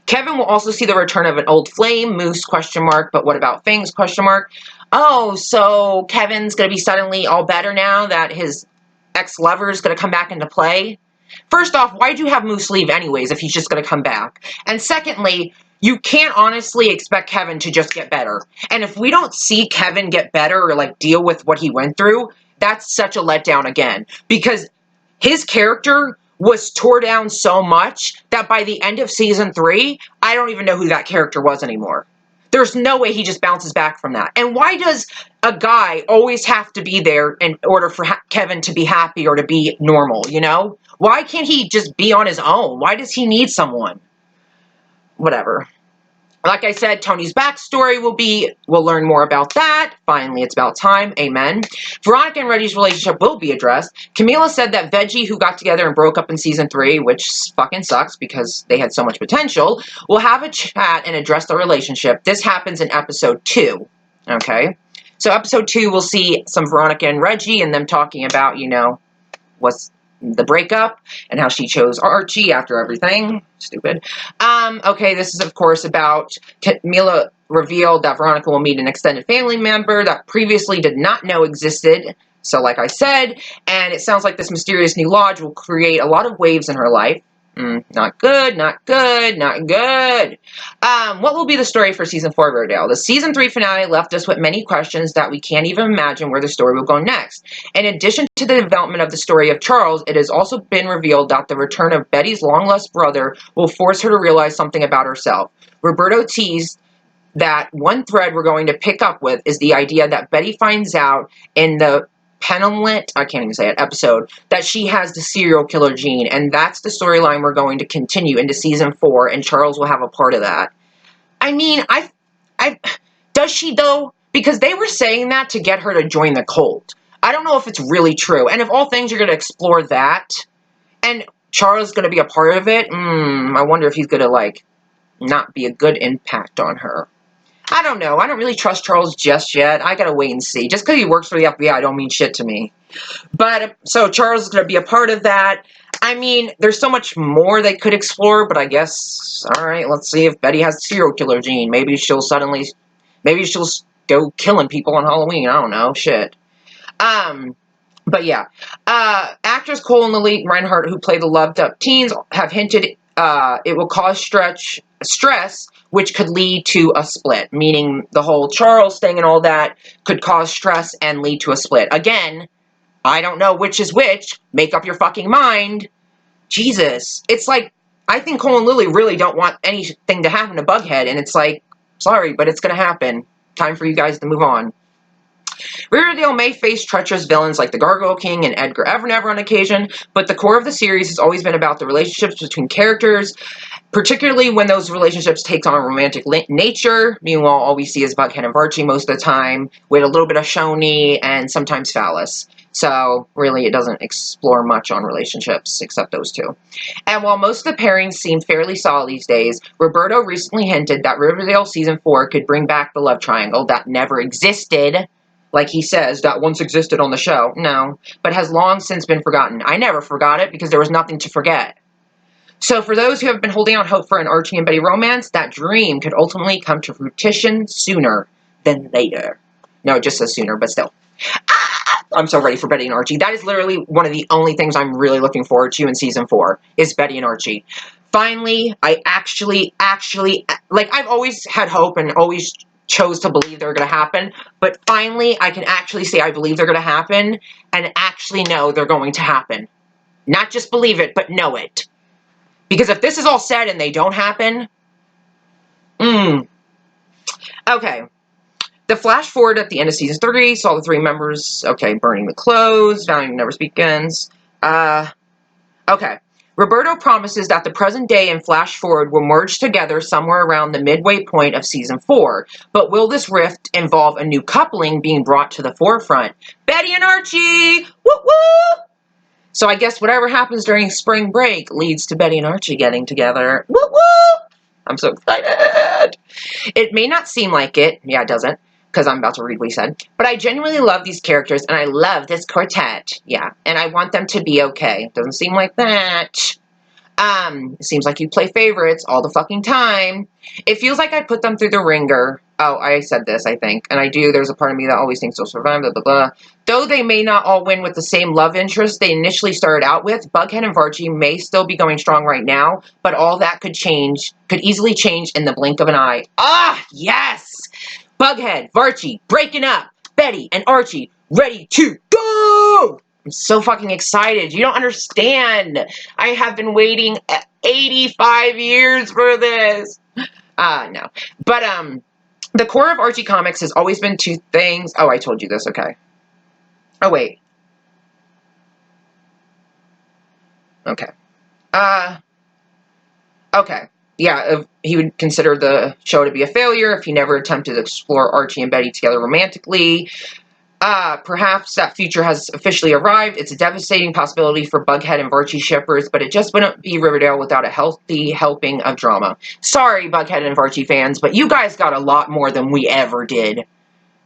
Kevin will also see the return of an old flame, Moose, ? But what about Things, ? Oh, so Kevin's going to be suddenly all better now that his ex-lover is going to come back into play? First off, why'd you have Moose leave anyways if he's just going to come back? And secondly, you can't honestly expect Kevin to just get better. And if we don't see Kevin get better or like deal with what he went through, that's such a letdown again. Because his character was tore down so much that by the end of season 3, I don't even know who that character was anymore. There's no way he just bounces back from that. And why does a guy always have to be there in order for Kevin to be happy or to be normal, you know? Why can't he just be on his own? Why does he need someone? Whatever. Like I said, Tony's backstory we'll learn more about that. Finally, it's about time. Amen. Veronica and Reggie's relationship will be addressed. Camila said that Veggie, who got together and broke up in season 3, which fucking sucks because they had so much potential, will have a chat and address the relationship. This happens in episode 2. Okay? So episode 2, we'll see some Veronica and Reggie and them talking about, you know, what's the breakup and how she chose Archie after everything. Stupid. Okay, this is of course about Camila revealed that Veronica will meet an extended family member that previously did not know existed So like I said, and it sounds like this mysterious new lodge will create a lot of waves in her life. Not good, not good, not good. What will be the story for season 4 of Riverdale? The season 3 finale left us with many questions that we can't even imagine where the story will go next. In addition to the development of the story of Charles, it has also been revealed that the return of Betty's long-lost brother will force her to realize something about herself. Roberto teased that one thread we're going to pick up with is the idea that Betty finds out in the penultimate, I can't even say it, episode, that she has the serial killer gene, and that's the storyline we're going to continue into season 4, and Charles will have a part of that. I mean, does she though? Because they were saying that to get her to join the cult. I don't know if it's really true, and if all things you're going to explore that, and Charles is going to be a part of it, I wonder if he's going to, like, not be a good impact on her. I don't know. I don't really trust Charles just yet. I gotta wait and see. Just because he works for the FBI don't mean shit to me. But, so Charles is gonna be a part of that. I mean, there's so much more they could explore, but I guess, alright, let's see if Betty has the serial killer gene. Maybe she'll go killing people on Halloween. I don't know. Shit. But yeah. Actors Cole and Lily Reinhardt, who play the loved-up teens, have hinted it will cause stress, which could lead to a split, meaning the whole Charles thing and all that could cause stress and lead to a split. Again, I don't know which is which. Make up your fucking mind. Jesus. It's like, I think Cole and Lily really don't want anything to happen to Bughead, and it's like, sorry, but it's gonna happen. Time for you guys to move on. Riverdale may face treacherous villains like the Gargoyle King and Edgar Evernever on occasion, but the core of the series has always been about the relationships between characters, particularly when those relationships take on a romantic nature. Meanwhile, all we see is Jughead and Barchie most of the time, with a little bit of Shoney and sometimes Phallus. So, really, it doesn't explore much on relationships, except those two. And while most of the pairings seem fairly solid these days, Roberto recently hinted that Riverdale Season 4 could bring back the love triangle that never existed, like he says, that once existed on the show. No, but has long since been forgotten. I never forgot it because there was nothing to forget. So for those who have been holding out hope for an Archie and Betty romance, that dream could ultimately come to fruition sooner than later. No, it just says sooner, but still. I'm so ready for Betty and Archie. That is literally one of the only things I'm really looking forward to in season 4, is Betty and Archie. Finally, I actually, like, I've always had hope and always chose to believe they're going to happen, but finally I can actually say I believe they're going to happen and actually know they're going to happen. Not just believe it, but know it. Because if this is all said and they don't happen, okay. The flash forward at the end of season 3 saw the 3 members, okay, burning the clothes, vowing to never speak again. Okay. Roberto promises that the present day and flash forward will merge together somewhere around the midway point of season 4. But will this rift involve a new coupling being brought to the forefront? Betty and Archie! Woo woo! So I guess whatever happens during spring break leads to Betty and Archie getting together. Woo woo! I'm so excited! It may not seem like it. Yeah, it doesn't, because I'm about to read what he said. But I genuinely love these characters, and I love this quartet. Yeah, and I want them to be okay. Doesn't seem like that. It seems like you play favorites all the fucking time. It feels like I put them through the ringer. Oh, I said this, I think. And I do. There's a part of me that always thinks they'll survive, blah, blah, blah. Though they may not all win with the same love interest they initially started out with, Jughead and Barchie may still be going strong right now, but all that could easily change in the blink of an eye. Ah, yes! Jughead, Barchie, breaking up. Betty and Archie, ready to go! I'm so fucking excited. You don't understand. I have been waiting 85 years for this. No. But, the core of Archie comics has always been 2 things. Oh, I told you this. Okay. Oh, wait. Okay. Okay. Yeah, he would consider the show to be a failure if he never attempted to explore Archie and Betty together romantically. Perhaps that future has officially arrived. It's a devastating possibility for Jughead and Barchie shippers, but it just wouldn't be Riverdale without a healthy helping of drama. Sorry, Jughead and Barchie fans, but you guys got a lot more than we ever did.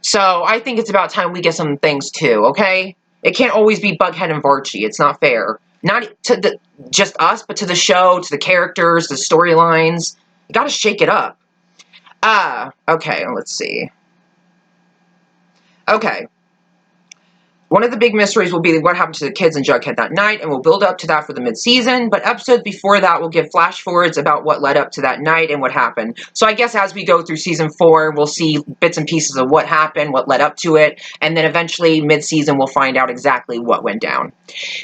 So I think it's about time we get some things too, okay? It can't always be Jughead and Barchie. It's not fair. Not to just us, but to the show, to the characters, the storylines. You gotta shake it up. Okay, let's see. Okay. One of the big mysteries will be what happened to the kids in Jughead that night, and we'll build up to that for the mid-season, but episodes before that will give flash forwards about what led up to that night and what happened. So I guess as we go through season 4, we'll see bits and pieces of what happened, what led up to it, and then eventually mid-season we'll find out exactly what went down.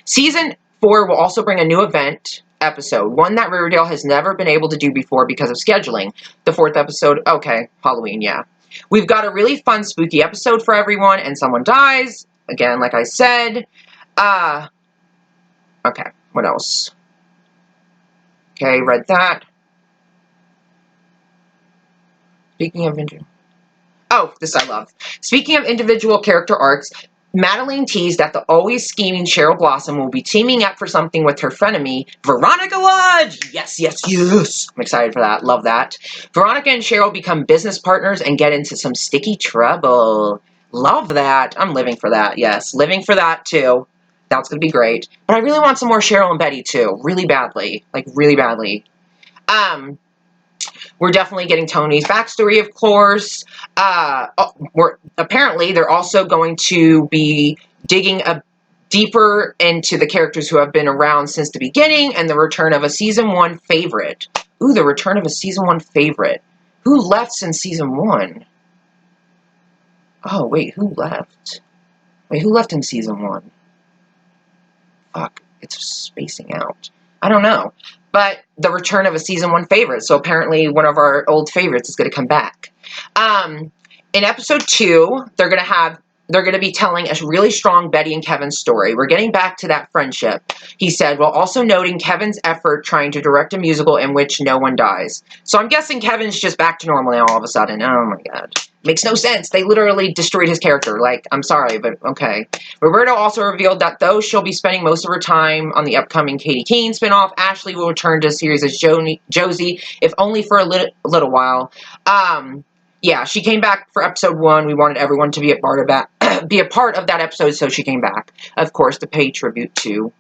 Season 4 will also bring a new event episode, one that Riverdale has never been able to do before because of scheduling. The 4th episode, okay, Halloween, yeah. We've got a really fun, spooky episode for everyone, and someone dies. Again, like I said. Okay, what else? Okay, read that. Speaking of this I love. Speaking of individual character arcs, Madeline teased that the always scheming Cheryl Blossom will be teaming up for something with her frenemy, Veronica Lodge! Yes, yes, yes! I'm excited for that. Love that. Veronica and Cheryl become business partners and get into some sticky trouble. Love that. I'm living for that. Yes, living for that too. That's going to be great. But I really want some more Cheryl and Betty too. Really badly. Like, really badly. We're definitely getting Tony's backstory, of course. Apparently, they're also going to be digging deeper into the characters who have been around since the beginning and the return of a season 1 favorite. Ooh, the return of a season 1 favorite. Who left since season 1? Oh, wait, who left? Wait, who left in season 1? Fuck, it's spacing out. I don't know. But the return of a season 1 favorite. So apparently one of our old favorites is going to come back. In episode 2, they're going to be telling a really strong Betty and Kevin story. We're getting back to that friendship, he said, while also noting Kevin's effort trying to direct a musical in which no one dies. So I'm guessing Kevin's just back to normal now all of a sudden. Oh my god. Makes no sense. They literally destroyed his character. Like, I'm sorry, but okay. Roberta also revealed that though she'll be spending most of her time on the upcoming Katie Keene spinoff, Ashley will return to the series as Josie, if only for a little while. Yeah, she came back for episode 1. We wanted everyone to be a part of that episode, so she came back, of course, to pay tribute to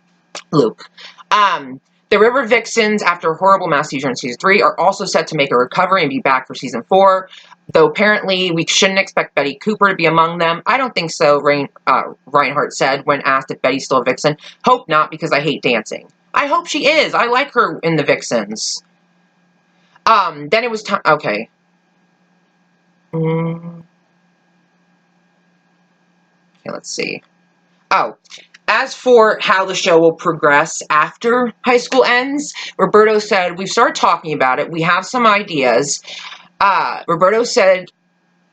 Luke. The River Vixens, after a horrible mass seizure in season 3, are also set to make a recovery and be back for season 4. Though apparently we shouldn't expect Betty Cooper to be among them. I don't think so, Reinhardt said when asked if Betty's still a Vixen. Hope not, because I hate dancing. I hope she is. I like her in the Vixens. Then it was time. Okay. Okay, let's see. Oh, as for how the show will progress after high school ends, Roberto said, we've started talking about it. We have some ideas. Roberto said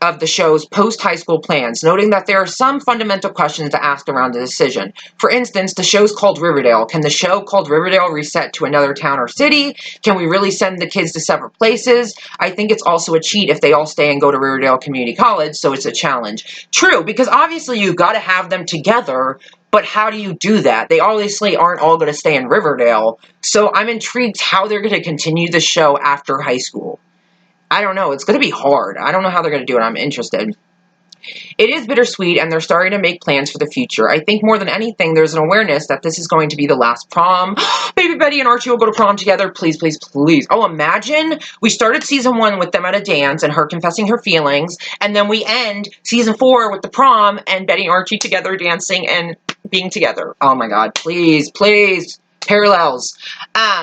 of the show's post-high school plans, noting that there are some fundamental questions to ask around the decision. For instance, the show's called Riverdale. Can the show called Riverdale reset to another town or city? Can we really send the kids to separate places? I think it's also a cheat if they all stay and go to Riverdale Community College, so it's a challenge. True, because obviously you've got to have them together, but how do you do that? They obviously aren't all going to stay in Riverdale, so I'm intrigued how they're going to continue the show after high school. I don't know. It's going to be hard. I don't know how they're going to do it. I'm interested. It is bittersweet, and they're starting to make plans for the future. I think more than anything, there's an awareness that this is going to be the last prom. Baby Betty and Archie will go to prom together. Please, please, please. Oh, imagine we started season 1 with them at a dance and her confessing her feelings, and then we end season 4 with the prom and Betty and Archie together dancing and being together. Oh my god. Please, please. Parallels.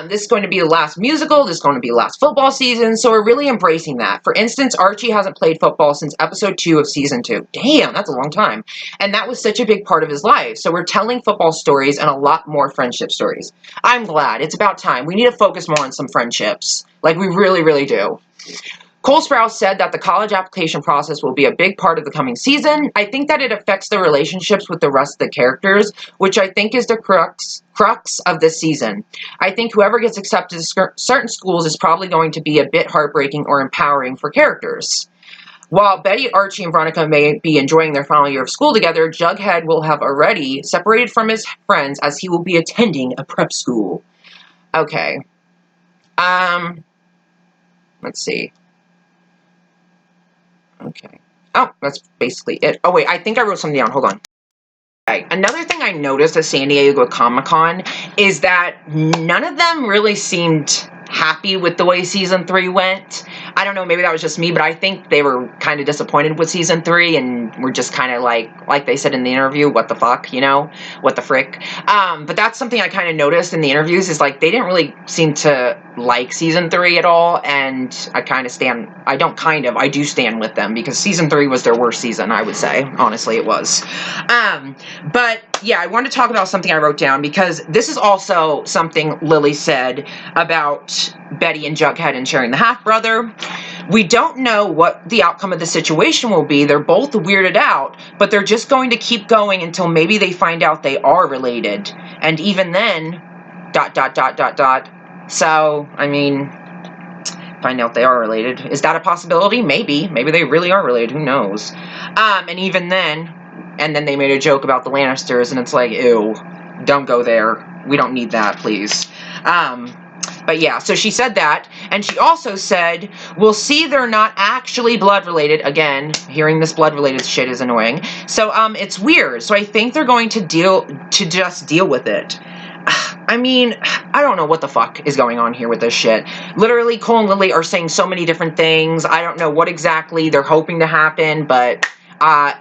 This is going to be the last musical. This is going to be the last football season. So we're really embracing that. For instance, Archie hasn't played football since episode 2 of season 2. Damn, that's a long time. And that was such a big part of his life. So we're telling football stories and a lot more friendship stories. I'm glad. It's about time. We need to focus more on some friendships. Like we really, really do. Cole Sprouse said that the college application process will be a big part of the coming season. I think that it affects the relationships with the rest of the characters, which I think is the crux of this season. I think whoever gets accepted to certain schools is probably going to be a bit heartbreaking or empowering for characters. While Betty, Archie, and Veronica may be enjoying their final year of school together, Jughead will have already separated from his friends as he will be attending a prep school. Okay. Let's see. Okay. Oh, that's basically it. Oh, wait, I think I wrote something down. Hold on. Okay. Another thing I noticed at San Diego Comic-Con is that none of them really seemed happy with the way season 3 went. I don't know, maybe that was just me, but I think they were kind of disappointed with season 3 and were just kind of like they said in the interview, what the fuck, you know, what the frick. But that's something I kind of noticed in the interviews, is like they didn't really seem to like season 3 at all, and I do stand with them, because season 3 was their worst season, I would say. Honestly, it was. But yeah, I wanted to talk about something I wrote down, because this is also something Lilly said about Betty and Jughead and sharing the half-brother. We don't know what the outcome of the situation will be. They're both weirded out, but they're just going to keep going until maybe they find out they are related. And even then, ... So, I mean, find out they are related. Is that a possibility? Maybe. Maybe they really are related. Who knows? And even then, and then they made a joke about the Lannisters, and it's like, ew, don't go there. We don't need that, please. But yeah, so she said that, and she also said, we'll see they're not actually blood related. Again, hearing this blood related shit is annoying. So, it's weird. So I think they're going to just deal with it. I mean, I don't know what the fuck is going on here with this shit. Literally, Cole and Lilly are saying so many different things. I don't know what exactly they're hoping to happen, but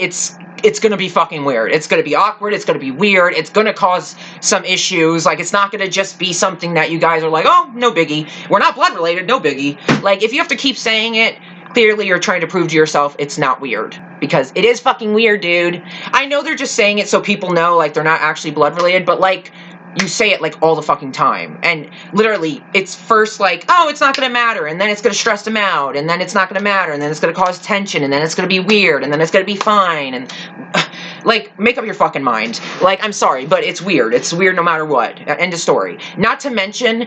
it's gonna be fucking weird. It's gonna be awkward. It's gonna be weird. It's gonna cause some issues. Like, it's not gonna just be something that you guys are like, oh, no biggie. We're not blood related, no biggie. Like, if you have to keep saying it, clearly you're trying to prove to yourself it's not weird. Because it is fucking weird, dude. I know they're just saying it so people know, like, they're not actually blood related, but, like, you say it, like, all the fucking time. And literally, it's first like, oh, it's not gonna matter, and then it's gonna stress them out, and then it's not gonna matter, and then it's gonna cause tension, and then it's gonna be weird, and then it's gonna be fine, and like, make up your fucking mind. Like, I'm sorry, but it's weird. It's weird no matter what. End of story. Not to mention,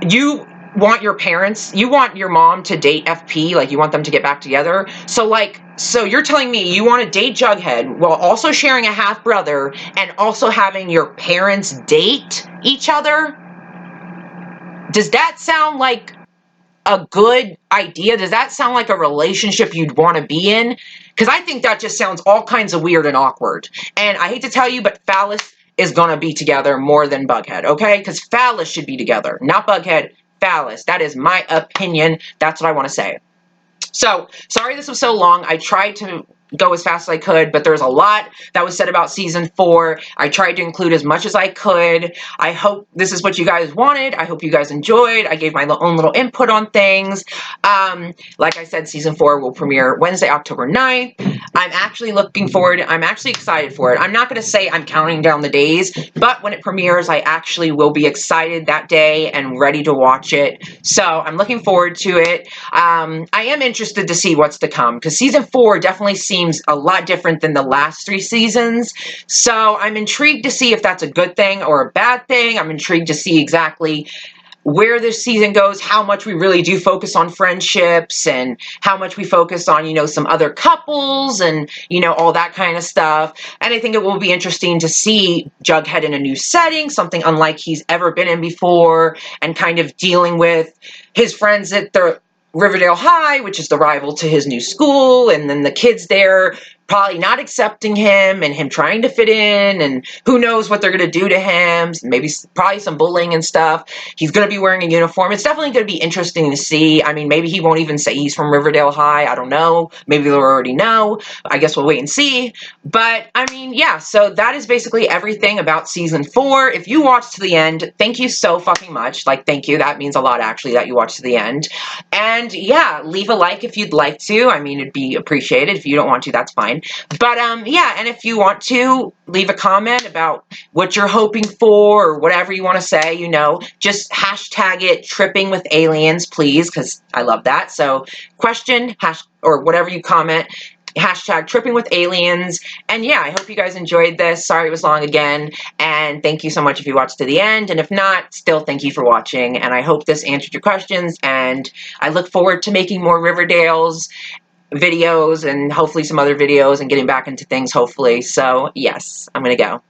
you want your mom to date FP, like, you want them to get back together. So, like, so you're telling me you want to date Jughead while also sharing a half-brother and also having your parents date each other? Does that sound like a good idea? Does that sound like a relationship you'd want to be in? Because I think that just sounds all kinds of weird and awkward. And I hate to tell you, but Phallus is going to be together more than Bughead, okay? Because Phallus should be together, not Bughead. Phallus. That is my opinion. That's what I want to say. So, sorry this was so long. I tried to go as fast as I could, but there's a lot that was said about season 4. I tried to include as much as I could. I hope this is what you guys wanted. I hope you guys enjoyed. I gave my own little input on things. Like I said, season 4 will premiere Wednesday, October 9th. I'm actually looking forward. I'm actually excited for it. I'm not going to say I'm counting down the days, but when it premieres, I actually will be excited that day and ready to watch it. So I'm looking forward to it. I am interested to see what's to come, because season 4 definitely seems a lot different than the last 3 seasons. So I'm intrigued to see if that's a good thing or a bad thing. I'm intrigued to see exactly where this season goes, how much we really do focus on friendships, and how much we focus on, you know, some other couples, and, you know, all that kind of stuff. And I think it will be interesting to see Jughead in a new setting, something unlike he's ever been in before, and kind of dealing with his friends at the Riverdale High, which is the rival to his new school, and then the kids there probably not accepting him, and him trying to fit in, and who knows what they're going to do to him. Maybe probably some bullying and stuff. He's going to be wearing a uniform. It's definitely going to be interesting to see. I mean, maybe he won't even say he's from Riverdale High. I don't know. Maybe they'll already know. I guess we'll wait and see. But, I mean, yeah, so that is basically everything about season 4. If you watched to the end, thank you so fucking much. Like, thank you. That means a lot, actually, that you watched to the end. And, yeah, leave a like if you'd like to. I mean, it'd be appreciated. If you don't want to, that's fine. But, yeah, and if you want to, leave a comment about what you're hoping for, or whatever you want to say, you know, just hashtag it tripping with aliens, please, because I love that. So, question, or whatever you comment, hashtag tripping with aliens. And yeah, I hope you guys enjoyed this. Sorry it was long again. And thank you so much if you watched to the end. And if not, still thank you for watching. And I hope this answered your questions. And I look forward to making more Riverdales videos, and hopefully some other videos, and getting back into things, hopefully. So yes, I'm gonna go.